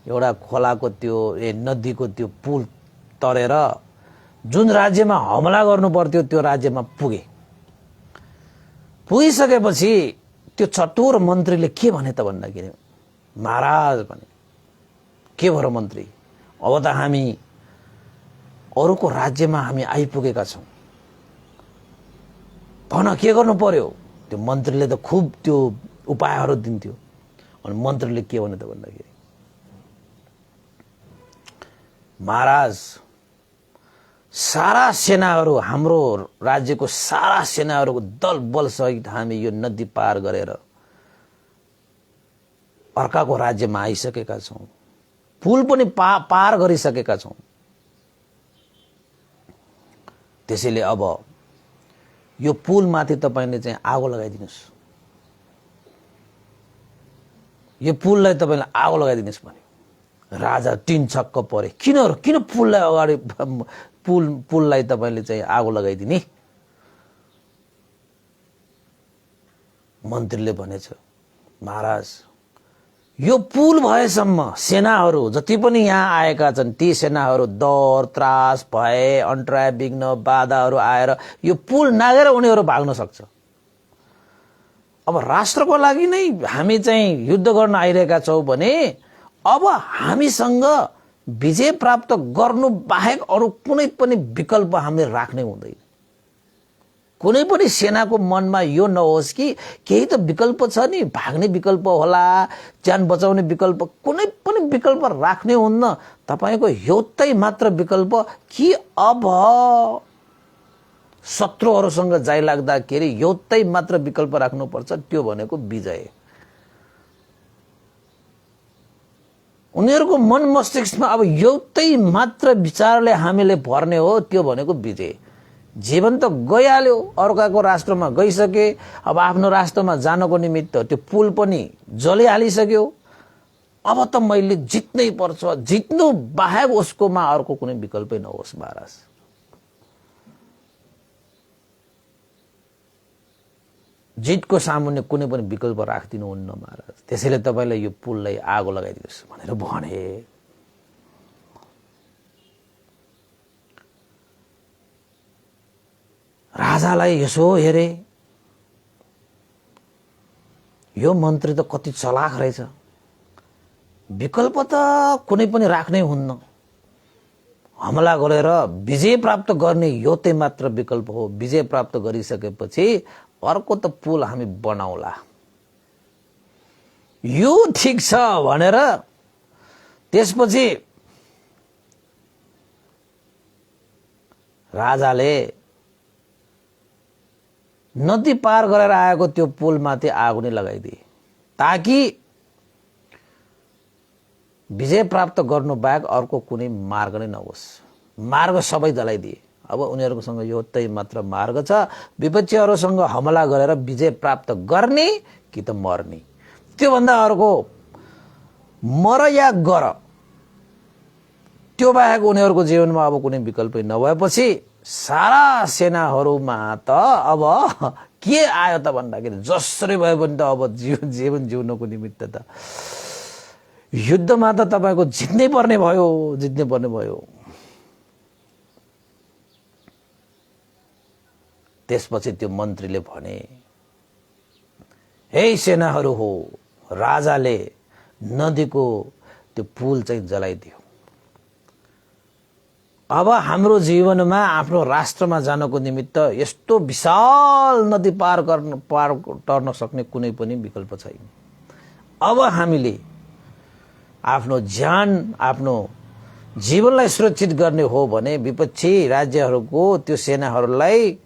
एउटा खोलाको त्यो नदीको त्यो पुल तरेर जुन राज्यमा हमला गर्नु पर्थ्यो त्यो राज्यमा पुगे। पुगिसकेपछि त्यो चतुर मन्त्रीले के भने त भन्दाखेरि, महाराज भने, के भएर मन्त्री, अब त हामी अरूको राज्यमा हामी आइपुगेका छौँ, भन के गर्नु पर्यो। त्यो मन्त्रीले त खुब त्यो उपायहरू दिन्थ्यो। अनि मन्त्रीले के भने त भन्दाखेरि, महाराज सारा सेनाहरू, हाम्रो राज्यको सारा सेनाहरूको दल बल सहित हामी यो नदी पार गरेर अर्काको राज्यमा आइसकेका छौँ, पुल पनि पार गरिसकेका छौँ। त्यसैले अब यो पुलमाथि तपाईँले चाहिँ आगो लगाइदिनुहोस्, यो पुललाई तपाईँले आगो लगाइदिनुहोस् भने राजा तीन छक्क परे। किन पुललाई अगाडि पुललाई तपाईँले चाहिँ आगो लगाइदिने। मन्त्रीले भनेछ, महाराज यो पुल भएसम्म सेनाहरू जति पनि यहाँ आएका छन् ती सेनाहरू डर त्रास भय अन्टराय विघ्न बाधाहरू आएर यो पुल नागेर उनीहरू भाग्न सक्छ। अब राष्ट्रको लागि नै हामी चाहिँ युद्ध गर्न आइरहेका छौँ भने अब हामीसँग विजय प्राप्त गर्नु बाहेक अरू कुनै पनि विकल्प हामीले राख्नै हुँदैन। कुनै पनि सेनाको मनमा यो नहोस् कि केही त विकल्प छ नि, भाग्ने विकल्प होला, ज्यान बचाउने विकल्प, कुनै पनि विकल्प राख्ने हुन्न। तपाईको एउटै मात्र विकल्प कि अब शत्रुहरूसँग जाइ लाग्दाखेरि एउटै मात्र विकल्प राख्नुपर्छ, त्यो भनेको विजय। उनीहरूको मन मस्तिष्कमा अब एउटै मात्र विचारले हामीले भर्ने हो, त्यो भनेको विजय। जीवन त गइहाल्यो, अर्काको राष्ट्रमा गइसके, अब आफ्नो राष्ट्रमा जानको निमित्त त्यो पुल पनि जलिहालिसक्यो। अब त मैले जित्नै पर्छ, जित्नु बाहेक उसकोमा अर्को कुनै विकल्पै नहोस् महाराज। जितको सामुन्ने कुनै पनि विकल्प राख्दिनु हुन्न महाराज। त्यसैले तपाईले यो पुललाई आगो लगाइदिनुहोस् भनेर भने। राजालाई यसो हेरे, यो मन्त्री त कति चलाख रहेछ, विकल्प त कुनै पनि राख्नै हुन्न, हमला गरेर विजय प्राप्त गर्ने यो चाहिँ मात्र विकल्प हो। विजय प्राप्त गरिसकेपछि अर्को त पुल हामी बनाउला, यो ठीक छ भनेर त्यसपछि राजाले नदी पार गरेर आएको त्यो पुलमाथि आगो नै लगाइदिए, ताकि विजय प्राप्त गर्नु बाहेक अर्को कुनै मार्ग नै नहोस्। मार्ग सबै जलाइदिए। अब उनीहरूसँग यो तै मात्र मार्ग छ, विपक्षीहरूसँग हमला गरेर विजय प्राप्त गर्ने कि त मर्ने। त्योभन्दा अर्को मर या गर, त्यो बाहेक उनीहरूको जीवनमा अब कुनै विकल्प नभएपछि सारा सेनाहरूमा त अब के आयो त भन्दाखेरि जसरी भए पनि त अब जीवन जिउनको निमित्त त युद्धमा त तपाईको जित्नै पर्ने भयो। त्यसपछि त्यो मन्त्रीले भने, हे सेनाहरू हो, राजाले नदीको त्यो पुल चाहिँ जलाइदियो। अब हाम्रो जीवनमा आफ्नो राष्ट्रमा जानको निमित्त यस्तो विशाल नदी पार टर्न सक्ने कुनै पनि विकल्प छैन। अब हामीले आफ्नो ज्यान, आफ्नो जीवनलाई सुरक्षित गर्ने हो भने विपक्षी राज्यहरूको त्यो सेनाहरूलाई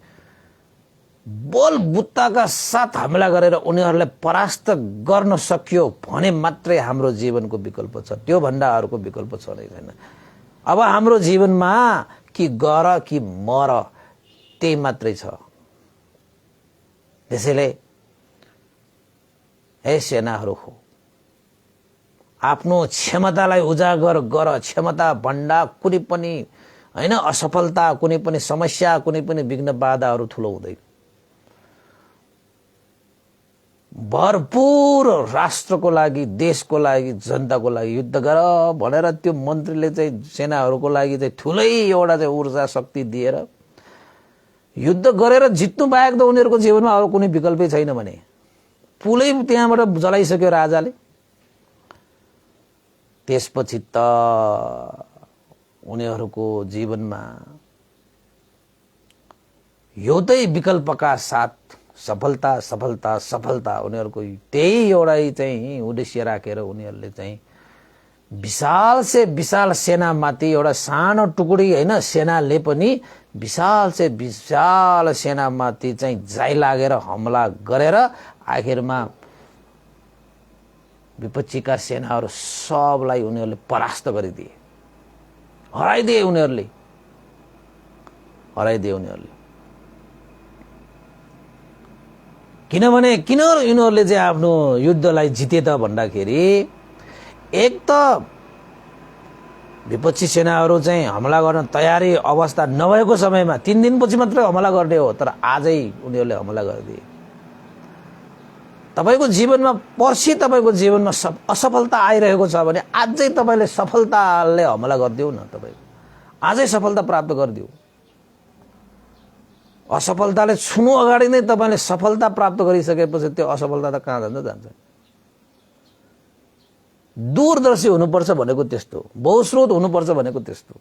बलबुत्ताका साथ हमला गरेर उनीहरूलाई परास्त गर्न सकियो भने मात्रै हाम्रो जीवनको विकल्प छ, त्यो भन्दा अर्को विकल्प छँदै छैन। अब हाम्रो जीवनमा कि गर कि मर, त्यही मात्रै छ। त्यसैले हे सेनाहरू हो, आफ्नो क्षमतालाई उजागर गर। क्षमता भन्दा कुनै पनि हैन असफलता, कुनै पनि समस्या, कुनै पनि विघ्न बाधाहरू ठुलो हुँदैन। भरपूर राष्ट्रको लागि, देशको लागि, जनताको लागि युद्ध गर भनेर त्यो मन्त्रीले चाहिँ सेनाहरूको लागि चाहिँ ठुलै एउटा चाहिँ ऊर्जा शक्ति दिएर युद्ध गरेर जित्नु बाहेक त उनीहरूको जीवनमा अरू कुनै विकल्पै छैन भने पुलै त्यहाँबाट जलाइसक्यो राजाले। त्यसपछि त उनीहरूको जीवनमा एउटै विकल्पका साथ सफलता उनीहरूको त्यही एउटै चाहिँ उद्देश्य राखेर उनीहरूले चाहिँ विशाल से विशाल सेनामाथि एउटा सानो टुकडी हैन सेनाले पनि विशाल से विशाल सेनामाथि चाहिँ जाई लागेर हमला गरेर आखिरमा विपक्षीका सेनाहरू सबलाई उनीहरूले परास्त गरिदिए, हराइदिए उनीहरूले। किनभने किन यिनीहरूले चाहिँ आफ्नो युद्धलाई जिते त भन्दाखेरि एक त विपक्षी सेनाहरू चाहिँ हमला गर्न तयारी अवस्था नभएको समयमा 3 दिनपछि मात्रै हमला गर्ने हो, तर आजै उनीहरूले हमला गरिदिए। तपाईको जीवनमा पर्सि तपाईको जीवनमा असफलता आइरहेको छ भने आजै तपाईले सफलताले हमला गर्दियौ न, तपाईको आजै सफलता प्राप्त गर्दियौ। असफलताले छुनु अगाडि नै तपाईले सफलता प्राप्त गरिसकेपछि त्यो असफलता त कहाँ जान्छ। दूरदर्शी हुनुपर्छ भनेको त्यस्तो, बहुस्रोत हुनुपर्छ भनेको त्यस्तो।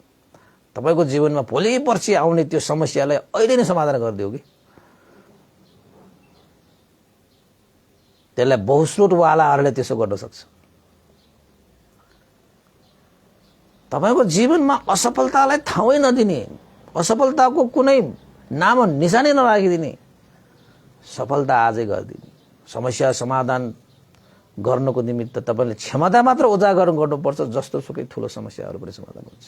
तपाईको जीवनमा भोलि पर्सि आउने त्यो समस्यालाई अहिले नै समाधान गरिदियो कि त्यसलाई बहुस्रोतवालाहरूले त्यसो गर्न सक्छ। तपाईको जीवनमा असफलतालाई ठाउँै नदिने, असफलताको कुनै नाम निशानी नराखिदिने, सफलता आजै गरिदिने। समस्या समाधान गर्नको निमित्त तपाईले क्षमता मात्र उजागर गर्नुपर्छ, जस्तो सुकै ठुलो समस्याहरू पनि समाधान हुन्छ।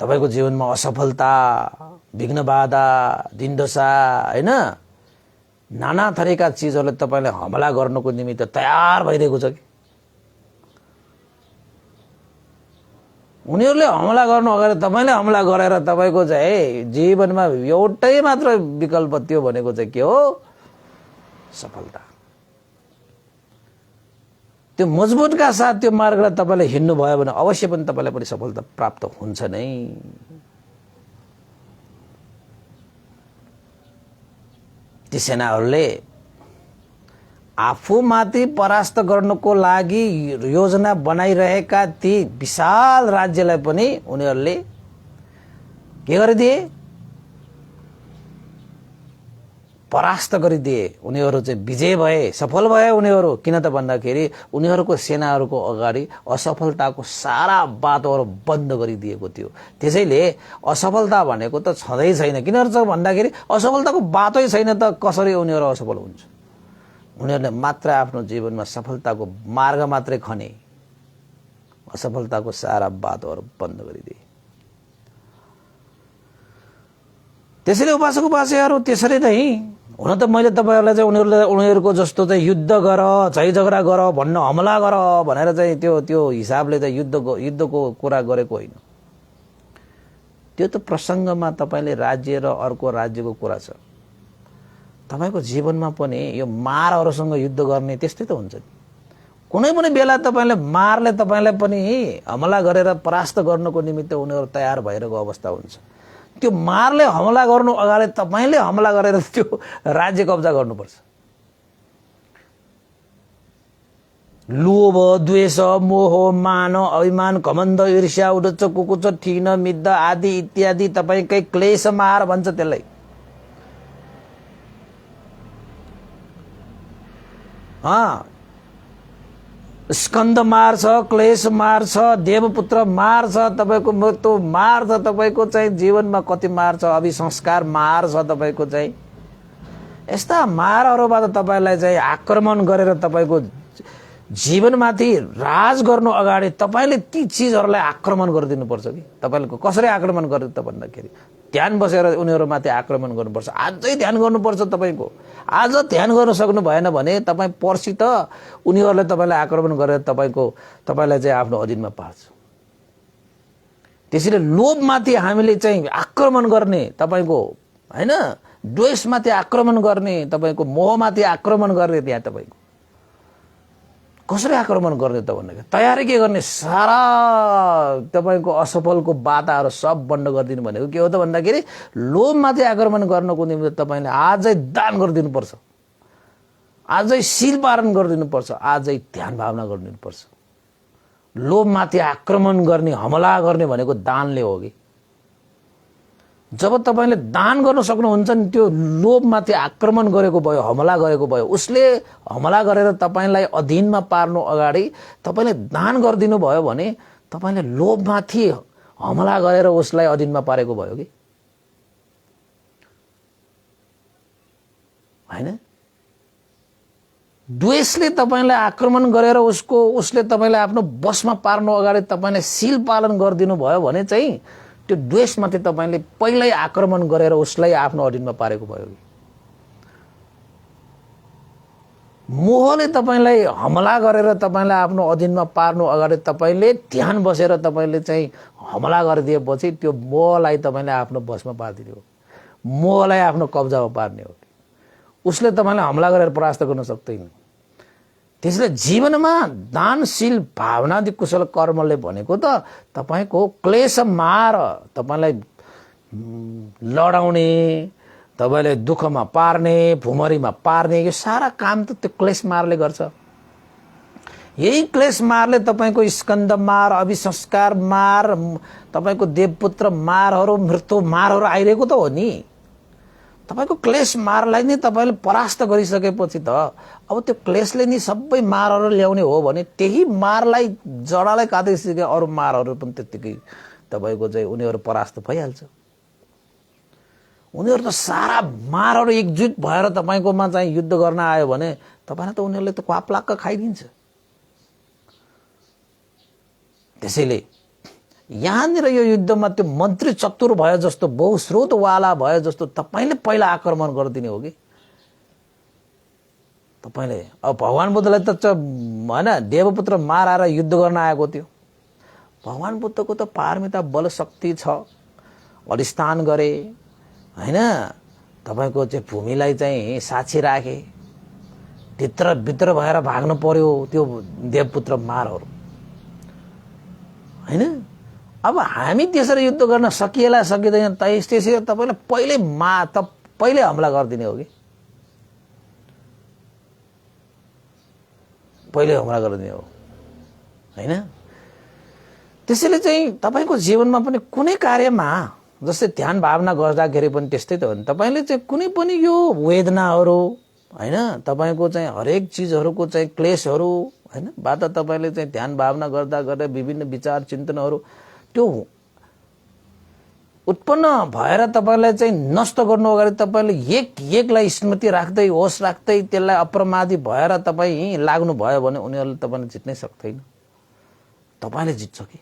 तपाईको जीवनमा असफलता, विघ्न बाधा, दिनदशा हैन नाना थरीका चीजहरूले तपाईलाई हमला गर्नको निमित्त तयार भइरहेको छ कि उनीहरूले हमला गर्नु अगाडि तपाईले हमला गरेर तपाईको चाहिँ जीवनमा एउटै मात्र विकल्प त्यो भनेको चाहिँ के हो? सफलता। त्यो मजबुतका साथ त्यो मार्गलाई तपाईले हिँड्नु भयो भने अवश्य पनि तपाईलाई पनि सफलता प्राप्त हुन्छ नै। सेनाहरूले आफूमाथि परास्त गर्नको लागि योजना बनाइरहेका ती विशाल राज्यलाई पनि उनीहरूले के गरिदिए? परास्त गरिदिए। उनीहरू चाहिँ विजय भए, सफल भए उनीहरू। किन त भन्दाखेरि उनीहरूको सेनाहरूको अगाडि असफलताको सारा बाटोहरू बन्द गरिदिएको थियो। त्यसैले असफलता भनेको त छँदै छैन। किन भन्दाखेरि असफलताको बाटै छैन त कसरी उनीहरू असफल हुन्छ? उनीहरूले मात्र आफ्नो जीवनमा सफलताको मार्ग मात्रै खने, असफलताको सारा बाटोहरू बन्द गरिदिए। त्यसैले उपासक उपासिकाहरू त्यसरी नै हुन त मैले तपाईहरुलाई चाहिँ उनीहरूको जस्तो चाहिँ युद्ध गर, झै झगडा गर, भन्न हमला गर भनेर चाहिँ त्यो हिसाबले चाहिँ युद्धको कुरा गरेको होइन। त्यो त प्रसङ्गमा तपाईले राज्य र अर्को राज्यको कुरा छ। तपाईको जीवनमा पनि यो मारहरुसँग युद्ध गर्ने त्यस्तै त हुन्छ नि। कुनै पनि बेला तपाईले मारले तपाईलाई पनि हमला गरेर परास्त गर्नको निमित्त उनीहरू तयार भइरहेको अवस्था हुन्छ। त्यो मारले हमला गर्नु अगाडि तपाईले हमला गरेर त्यो राज्य कब्जा गर्नुपर्छ। लोभ, द्वेष, मोह, मान, अभिमान, घमण्ड, ईर्ष्या, उडुच्च, कुकुच्च, ठिन, मिद्द आदि इत्यादि तपाईकै क्लेश मार भन्छ त्यसलाई। स्कन्द मार छ, क्लेश मार छ, देवपुत्र मार छ, तपाईको मृत्यु मार छ, तपाईको चाहिँ जीवनमा कति मार छ, अभिसंस्कार मार छ तपाईको चाहिँ। यस्ता मारहरुबाट तपाईलाई चाहिँ आक्रमण गरेर तपाईको जीवनमाथि राज गर्नु अगाडि तपाईले ती चीजहरुलाई आक्रमण गरिदिनु पर्छ कि। तपाईले कसरी आक्रमण गर्नु त भन्दाखेरि ध्यान बसेर उनीहरुमाथि आक्रमण गर्नुपर्छ। आजै ध्यान गर्नुपर्छ तपाईको। आज ध्यान गर्न सक्नु भएन भने तपाई पर्सि त उनीहरुले तपाईलाई आक्रमण गरेर तपाईलाई चाहिँ आफ्नो अधीनमा पार्छ। त्यसैले लोभमाथि हामीले चाहिँ आक्रमण गर्ने तपाईको हैन, द्वेषमाथि आक्रमण गर्ने तपाईको, मोहमाथि आक्रमण गर्ने त्यहाँ तपाईको। कसरी आक्रमण गर्ने त भन्दाखेरि तयारी के गर्ने? सारा तपाईको असफलको बाटाहरु सब बन्द गरिदिनु भनेको के हो त भन्दाखेरि लोभमाथि आक्रमण गर्नको निमित्त तपाईले आजै दान गरिदिनु पर्छ, आजै शील पालन गरिदिनु पर्छ, आजै ध्यान भावना गरिदिनु पर्छ। लोभमाथि आक्रमण गर्ने, हमला गर्ने भनेको दानले हो कि। जब तपाईले दान गर्न सक्नुहुन्छ नि त्यो लोभमाथि आक्रमण गरेको भयो, हमला गरेको भयो, उसले हमला गरेर तपाईलाई अधीनमा पार्नु अगाडि तपाईले दान गरिदिनु भयो भने तपाईले लोभमाथि हमला गरेर उसलाई अधीनमा पारेको भयो कि हैन। द्वेषले तपाईलाई आक्रमण गरेर उसले तपाईलाई आफ्नो बसमा पार्नु अगाडि तपाईले शील पालन गरिदिनु भयो भने चाहिँ त्यो द्वेषमाथि तपाईले पहिल्यै आक्रमण गरेर उसलाई आफ्नो अधीनमा पारेको भयो कि। मोहले तपाईलाई हमला गरेर तपाईलाई आफ्नो अधीनमा पार्नु अगाडि तपाईले ध्यान बसेर तपाईले चाहिँ हमला गरिदिएपछि त्यो मोहलाई तपाईले आफ्नो बसमा पार्दिनु हो, मोहलाई आफ्नो कब्जामा पार्ने हो। उसले तपाईलाई हमला गरेर परास्त गर्न सक्दैन। त्यसैले जीवनमा दानशील भावनादि कुशल कर्मले भनेको त तपाईको क्लेश मार, तपाईलाई लडाउने, तपाईले दुःखमा पार्ने, भुमरीमा पार्ने, यो सारा काम त त्यो क्लेश मारले गर्छ। यही क्लेश मारले तपाईको स्कन्द मार, अभिसंस्कार मार, तपाईको देवपुत्र मारहरु, मृत्यु मारहरु आइरहेको त हो नि। तपाईको क्लेश मारलाई नै तपाईले परास्त गरिसकेपछि त अब त्यो क्लेशले नि सबै मारहरु ल्याउने हो भने त्यही मारलाई जडालाई काटिसके अरु मारहरु पनि त्यतिकै तपाईको चाहिँ उनीहरु परास्त भइहाल्छ। उनीहरु त सारा मारहरु एकजुट भएर तपाईकोमा चाहिँ युद्ध गर्न आयो भने तपाईलाई त उनीहरुले त क्वाप्लाक्क खाइदिन्छ। त्यसैले यहाँनिर यो युद्धमा त्यो मन्त्री चतुर भए जस्तो, बहुस्रोतवाला भए जस्तो तपाईले पहिला आक्रमण गरिदिने हो कि तपाईले। अब भगवान बुद्धलाई त हैन देवपुत्र मार आएर युद्ध गर्न आएको थियो। भगवान बुद्धको त पारमिता बल शक्ति छ, अधिष्ठान गरे हैन, तपाईको चाहिँ भूमिलाई चाहिँ साक्षी राखे, भित्र भएर भाग्नु पर्यो त्यो देवपुत्र मारहरु हैन। अब हामी त्यसरी युद्ध गर्न सकिएला सकिदैन त्यसैले तपाईले पहिले हमला गरिदिने हो कि। पहिले हमला गर्ने हो हैन। त्यसैले चाहिँ तपाईको जीवनमा पनि कुनै कार्यमा जस्तै ध्यान भावना गर्दाखेरि पनि त्यस्तै त हो नि। तपाईले चाहिँ कुनै पनि यो वेदनाहरू हैन, तपाईको चाहिँ हरेक चीजहरूको चाहिँ क्लेशहरू हैन बाट तपाईले चाहिँ ध्यान भावना गर्दा गर्दै विभिन्न विचार चिन्तनहरू त्यो उत्पन्न भएर तपाईलाई चाहिँ नष्ट गर्नु अगाडि तपाईले एकलाई स्मृति राख्दै होस राख्दै त्यसलाई अप्रमादी भएर तपाई लाग्नु भयो भने उनीहरूले तपाईलाई जित्नै सक्दैन। तपाईले जित्छ कि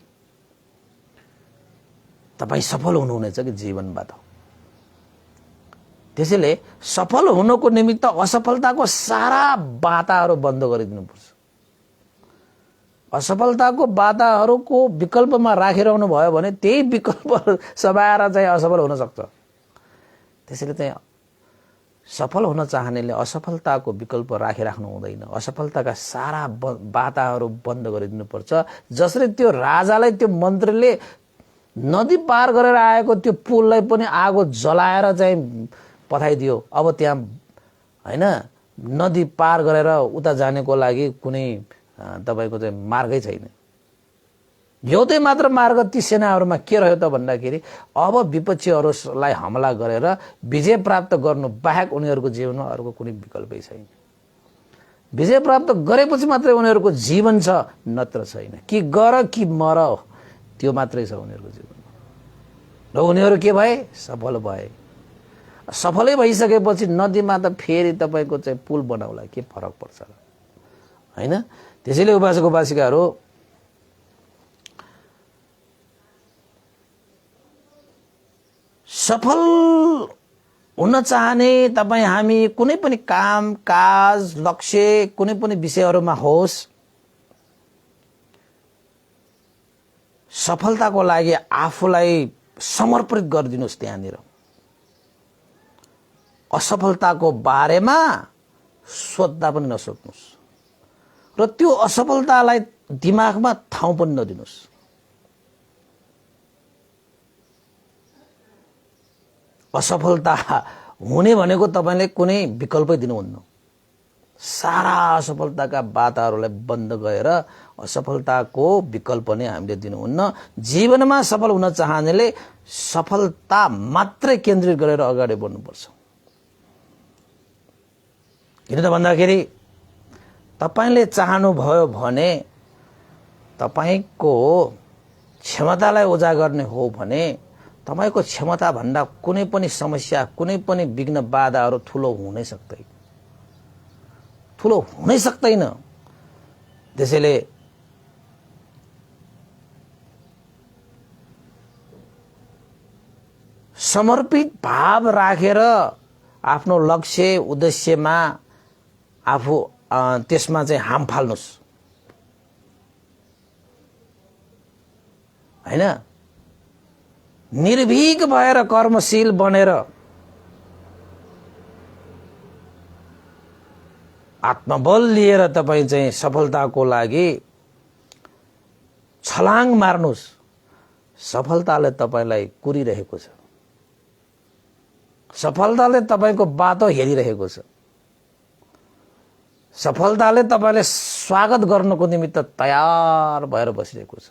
तपाई सफल हुनुहुनेछ कि जीवनबाट। त्यसैले सफल हुनको निमित्त असफलताको सारा बाटाहरू बन्द गरिदिनुपर्छ। असफलताको बाटाहरूको विकल्पमा राखिरहनु भयो भने त्यही विकल्प समाएर चाहिँ असफल हुन सक्छ। त्यसैले चाहिँ सफल हुन चाहनेले असफलताको विकल्प राखिराख्नु हुँदैन। असफलताका सारा बाटाहरू बन्द गरिदिनुपर्छ। जसरी त्यो राजालाई त्यो मन्त्रीले नदी पार गरेर आएको त्यो पुललाई पनि आगो जलाएर चाहिँ पठाइदियो। अब त्यहाँ हैन नदी पार गरेर उता जानेको लागि कुनै तपाईको चाहिँ मार्गै छैन। एउटै मात्र मार्ग ती सेनाहरूमा के रह्यो त भन्दाखेरि अब विपक्षीहरूलाई हमला गरेर विजय प्राप्त गर्नु बाहेक उनीहरूको जीवनमा अर्को कुनै विकल्पै छैन। विजय प्राप्त गरेपछि मात्रै उनीहरूको जीवन छ, नत्र छैन। कि गर कि मर त्यो मात्रै छ उनीहरूको जीवनमा। र उनीहरू के भए? सफल भए। सफलै भइसकेपछि नदीमा त फेरि तपाईको चाहिँ पुल बनाउला के फरक पर्छ र हैन। त्यसैले उपासक उपासिकाहरू सफल हुन चाहने तपाई हामी कुनै पनि काम काज लक्ष्य कुनै पनि विषयहरूमा होस्, सफलताको लागि आफूलाई समर्पित गरिदिनुस्। त्यहाँनिर असफलताको बारेमा सोच्दा पनि नसोच्नुस् र त्यो असफलतालाई दिमागमा ठाउँ पनि नदिनुस्। असफलता हुने भनेको तपाईले कुनै विकल्पै दिनुहुन्न। सारा असफलताका बाटाहरूलाई बन्द गएर असफलताको विकल्प नै हामीले दिनुहुन्न। जीवनमा सफल हुन चाहनेले सफलता मात्रै केन्द्रित गरेर अगाडि बढ्नुपर्छ। किन त भन्दाखेरि तपाईले चाहनुभयो भने तपाईको क्षमतालाई उजागर गर्ने हो भने तपाईको क्षमता भन्दा कुनै पनि समस्या कुनै पनि विघ्न बाधाहरू ठुलो हुनै सक्दैन। त्यसैले समर्पित भाव राखेर आफ्नो लक्ष्य उद्देश्यमा आफू त्यसमा चाहिँ हाम फाल्नुस् हैन। निर्भीक भएर कर्मशील बनेर आत्मबल लिएर तपाई चाहिँ सफलताको लागि छलाङ मार्नुस्। सफलताले तपाईलाई कुरिरहेको छ। सफलताले तपाईको बाटो हेरिरहेको छ। सफलताले तपाईलाई स्वागत गर्नको निमित्त तयार भएर बसिरहेको छ।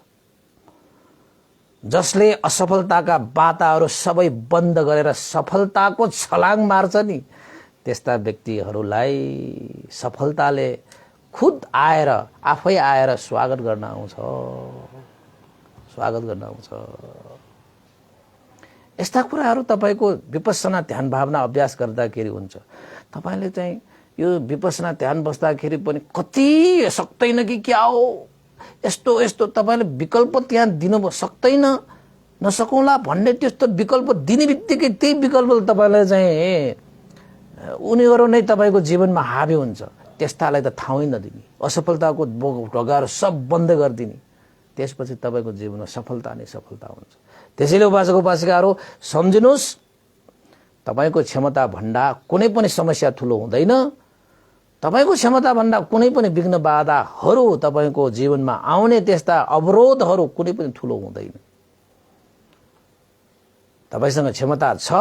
जसले असफलताका बाटाहरू सबै बन्द गरेर सफलताको छलाङ मार्छ नि त्यस्ता व्यक्तिहरूलाई सफलताले खुद आएर आफै आएर स्वागत गर्न आउँछ। यस्ता कुराहरू तपाईको विपස්සना ध्यान भावना अभ्यास गर्दाखेरि हुन्छ। तपाईले चाहिँ यो विपස්සना ध्यान बस्दाखेरि पनि कति सक्दैन कि क्या हो यस्तो तपाईले विकल्प त्यहाँ दिन सक्दैन नसकौला भन्ने त्यस्तो विकल्प दिने बित्तिकै त्यही विकल्प तपाईलाई चाहिँ उनीहरू नै तपाईको जीवनमा हावी हुन्छ। त्यस्तालाई त ठाउँै नदिने, असफलताको ढोकाहरू सब बन्द गरिदिने, त्यसपछि तपाईको जीवनमा सफलता नै सफलता हुन्छ। त्यसैले उपासक उपासिकाहरू सम्झिनुस्, तपाईको क्षमता भन्दा कुनै पनि समस्या ठुलो हुँदैन। तपाईको क्षमता भन्दा कुनै पनि विघ्न बाधाहरू तपाईको जीवनमा आउने त्यस्ता अवरोधहरू कुनै पनि ठुलो हुँदैन। तपाईसँग क्षमता छ,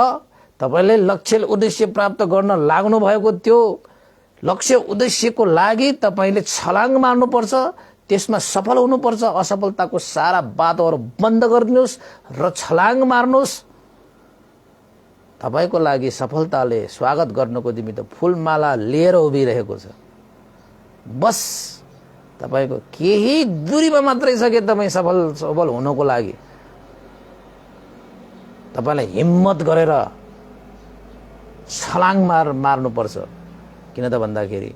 तपाईले लक्ष्य उद्देश्य प्राप्त गर्न लाग्नु भएको त्यो लक्ष्य उद्देश्यको लागि तपाईले छलाङ मार्नुपर्छ, त्यसमा सफल हुनुपर्छ। असफलताको सारा बाटोहरू बन्द गरिदिनुहोस् र छलाङ मार्नुहोस्। तपाईको लागि सफलताले स्वागत गर्नको निमित्त फूलमाला लिएर उभिरहेको छ। बस तपाईको केही दूरीमा मात्रै छ कि तपाई सफल हुनको लागि तपाईलाई हिम्मत गरेर छलाङ मार्नुपर्छ। किन त भन्दाखेरि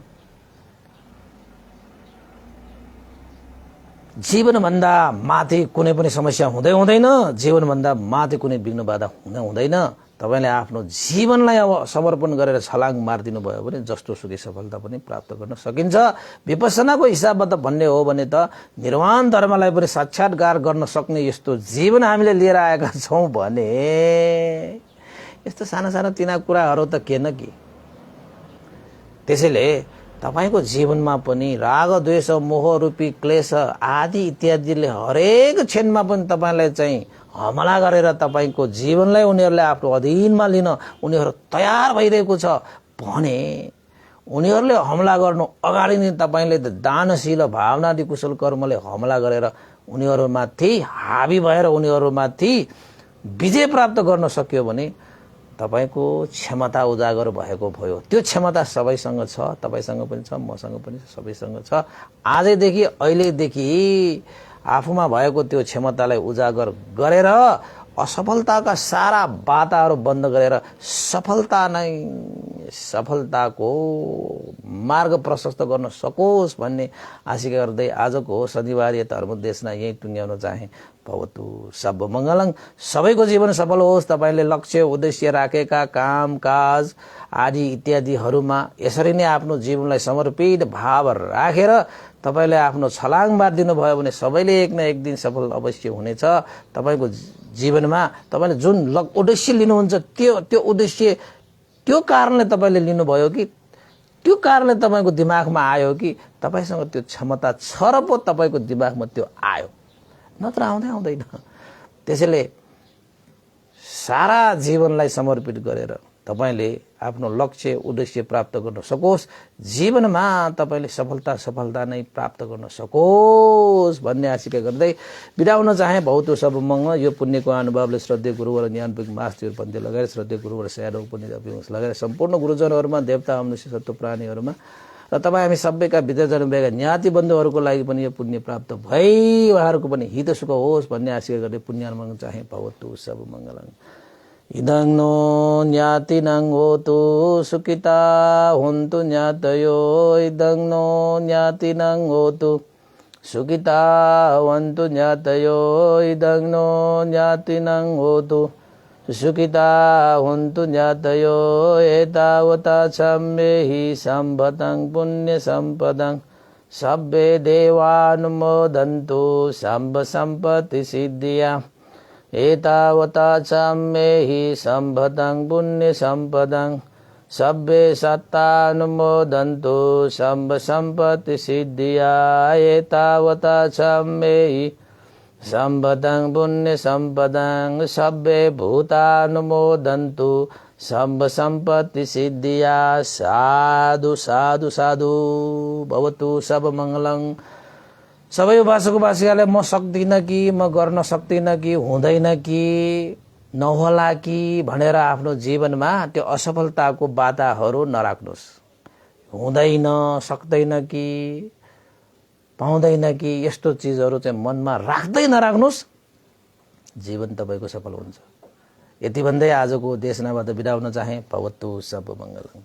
जीवनभन्दा माथि कुनै पनि समस्या हुँदैन, जीवनभन्दा माथि कुनै विघ्न बाधा हुँदैन। तपाईले आफ्नो जीवनलाई अब समर्पण गरेर छलाङ मारिदिनु भयो भने जस्तो सुकै सफलता पनि प्राप्त गर्न सकिन्छ। विपස්සनाको हिसाबमा त भन्ने हो भने त निर्वाण धर्मलाई पनि साक्षात्कार गर्न सक्ने यस्तो जीवन हामीले लिएर आएका छौं भने यस्तो साना साना तिना कुराहरू त के न कि। त्यसैले तपाईको जीवनमा पनि राग द्वेष मोह रूपी क्लेश आदि इत्यादिले हरेक क्षणमा पनि तपाईलाई चाहिँ हमला गरेर तपाईको जीवनलाई उनीहरूले आफ्नो अधीनमा लिन उनीहरू तयार भइरहेको छ भने उनीहरूले हमला गर्नु अगाडि नै तपाईले दानशील भावनादि कुशल कर्मले हमला गरेर उनीहरूमाथि हावी भएर उनीहरूमाथि विजय प्राप्त गर्न सक्यो भने तपाईको क्षमता उजागर भएको भयो। त्यो क्षमता सबैसँग छ, तपाईसँग पनि छ, मसँग पनि सबैसँग छ। आजैदेखि अहिलेदेखि आफूमा भएको त्यो क्षमतालाई उजागर गरेर असफलताका सारा बाटाहरू बन्द गरेर सफलताको मार्ग प्रशस्त गर्न सकोस् भन्ने आशा गर्दै आजको शनिबारीय धर्मदेशना यही टुङ्ग्याउन चाहे। भवतु सब मंगलङ। सबैको जीवन सफल होस्। तपाईले लक्ष्य उद्देश्य राखेका काम काज आदि इत्यादिहरूमा यसरी नै आफ्नो जीवनलाई समर्पित भाव राखेर तपाईले आफ्नो छलाङ मार्दिनु भयो भने सबैले एक न एक दिन सफल अवश्य हुनेछ। तपाईको जीवनमा तपाईले जुन उद्देश्य लिनुहुन्छ त्यो उद्देश्य त्यो कारणले तपाईले लिनुभयो कि त्यो कारणले तपाईको दिमागमा आयो कि तपाईसँग त्यो क्षमता छ र पो तपाईको दिमागमा त्यो आयो, नत्र आउँदैन। त्यसैले सारा जीवनलाई समर्पित गरेर तपाईले आफ्नो लक्ष्य उद्देश्य प्राप्त गर्न सकोस्, जीवनमा तपाईले सफलता नै प्राप्त गर्न सकोस् भन्ने आशा गर्दै बिदा हुन चाहे। बहुत सब मंगल। यो पुण्यको अनुभवले श्रद्धेय गुरुवर ज्ञानपुग मास्टर पन्थी लगाएर श्रद्धेय गुरुवर स्याडो पुण्य लगाएर सम्पूर्ण गुरुजनहरूमा देवता मनुष्य सत्व प्राणीहरूमा र तपाईँ हामी सबैका भित्र जानुभएका ज्ञाति बन्धुहरूको लागि पनि यो पुण्य प्राप्त भई उहाँहरूको पनि हित सुख होस् भन्ने आशा गर्दै पुण्य माग्न चाहे। भवतु सब मंगलङ। इदं नो ज्ञातिनं होतु सुखिता हुन्तु ज्ञातयो। इदं नो ज्ञातिनं होतु सुखिता हुन्तु ज्ञातयो। इदं नो ज्ञातिनं होतु सुखिता हुन्तु ज्ञातयो। एतावता सम्मेहि सम्पदं पुण्य सम्पदं सब्बे देवानुमोदन्तु सम्ब सम्पत्ति सिद्धिया। एतावता सम्मेहि सम्पदं पुण्य सम्पदं सब्बे सत्तानुमोदन्तु सम्ब सम्पत्ति सिद्धिया। एतावता सम्मेहि सम्पदं पुण्य सम्पदं सब्बे भूतानुमोदन्तु सम्ब सम्पत्ति सिद्धिया। साधु साधु साधु। भवतु सब मंगलङ। सबै उपासक उपासिकाले म सक्दिन कि, म गर्न सक्दिन कि, हुँदैन कि, नहोला कि भनेर आफ्नो जीवनमा त्यो असफलताको बाधाहरू नराख्नुहोस्। हुँदैन, सक्दैन कि, पाउँदैन कि यस्तो चीजहरू चाहिँ मनमा राख्दै नराख्नुहोस्। जीवन तपाईको सफल हुन्छ। यति भन्दै आजको देशनाबाट बिदा हुन चाहे। भवतु सब मंगलङ।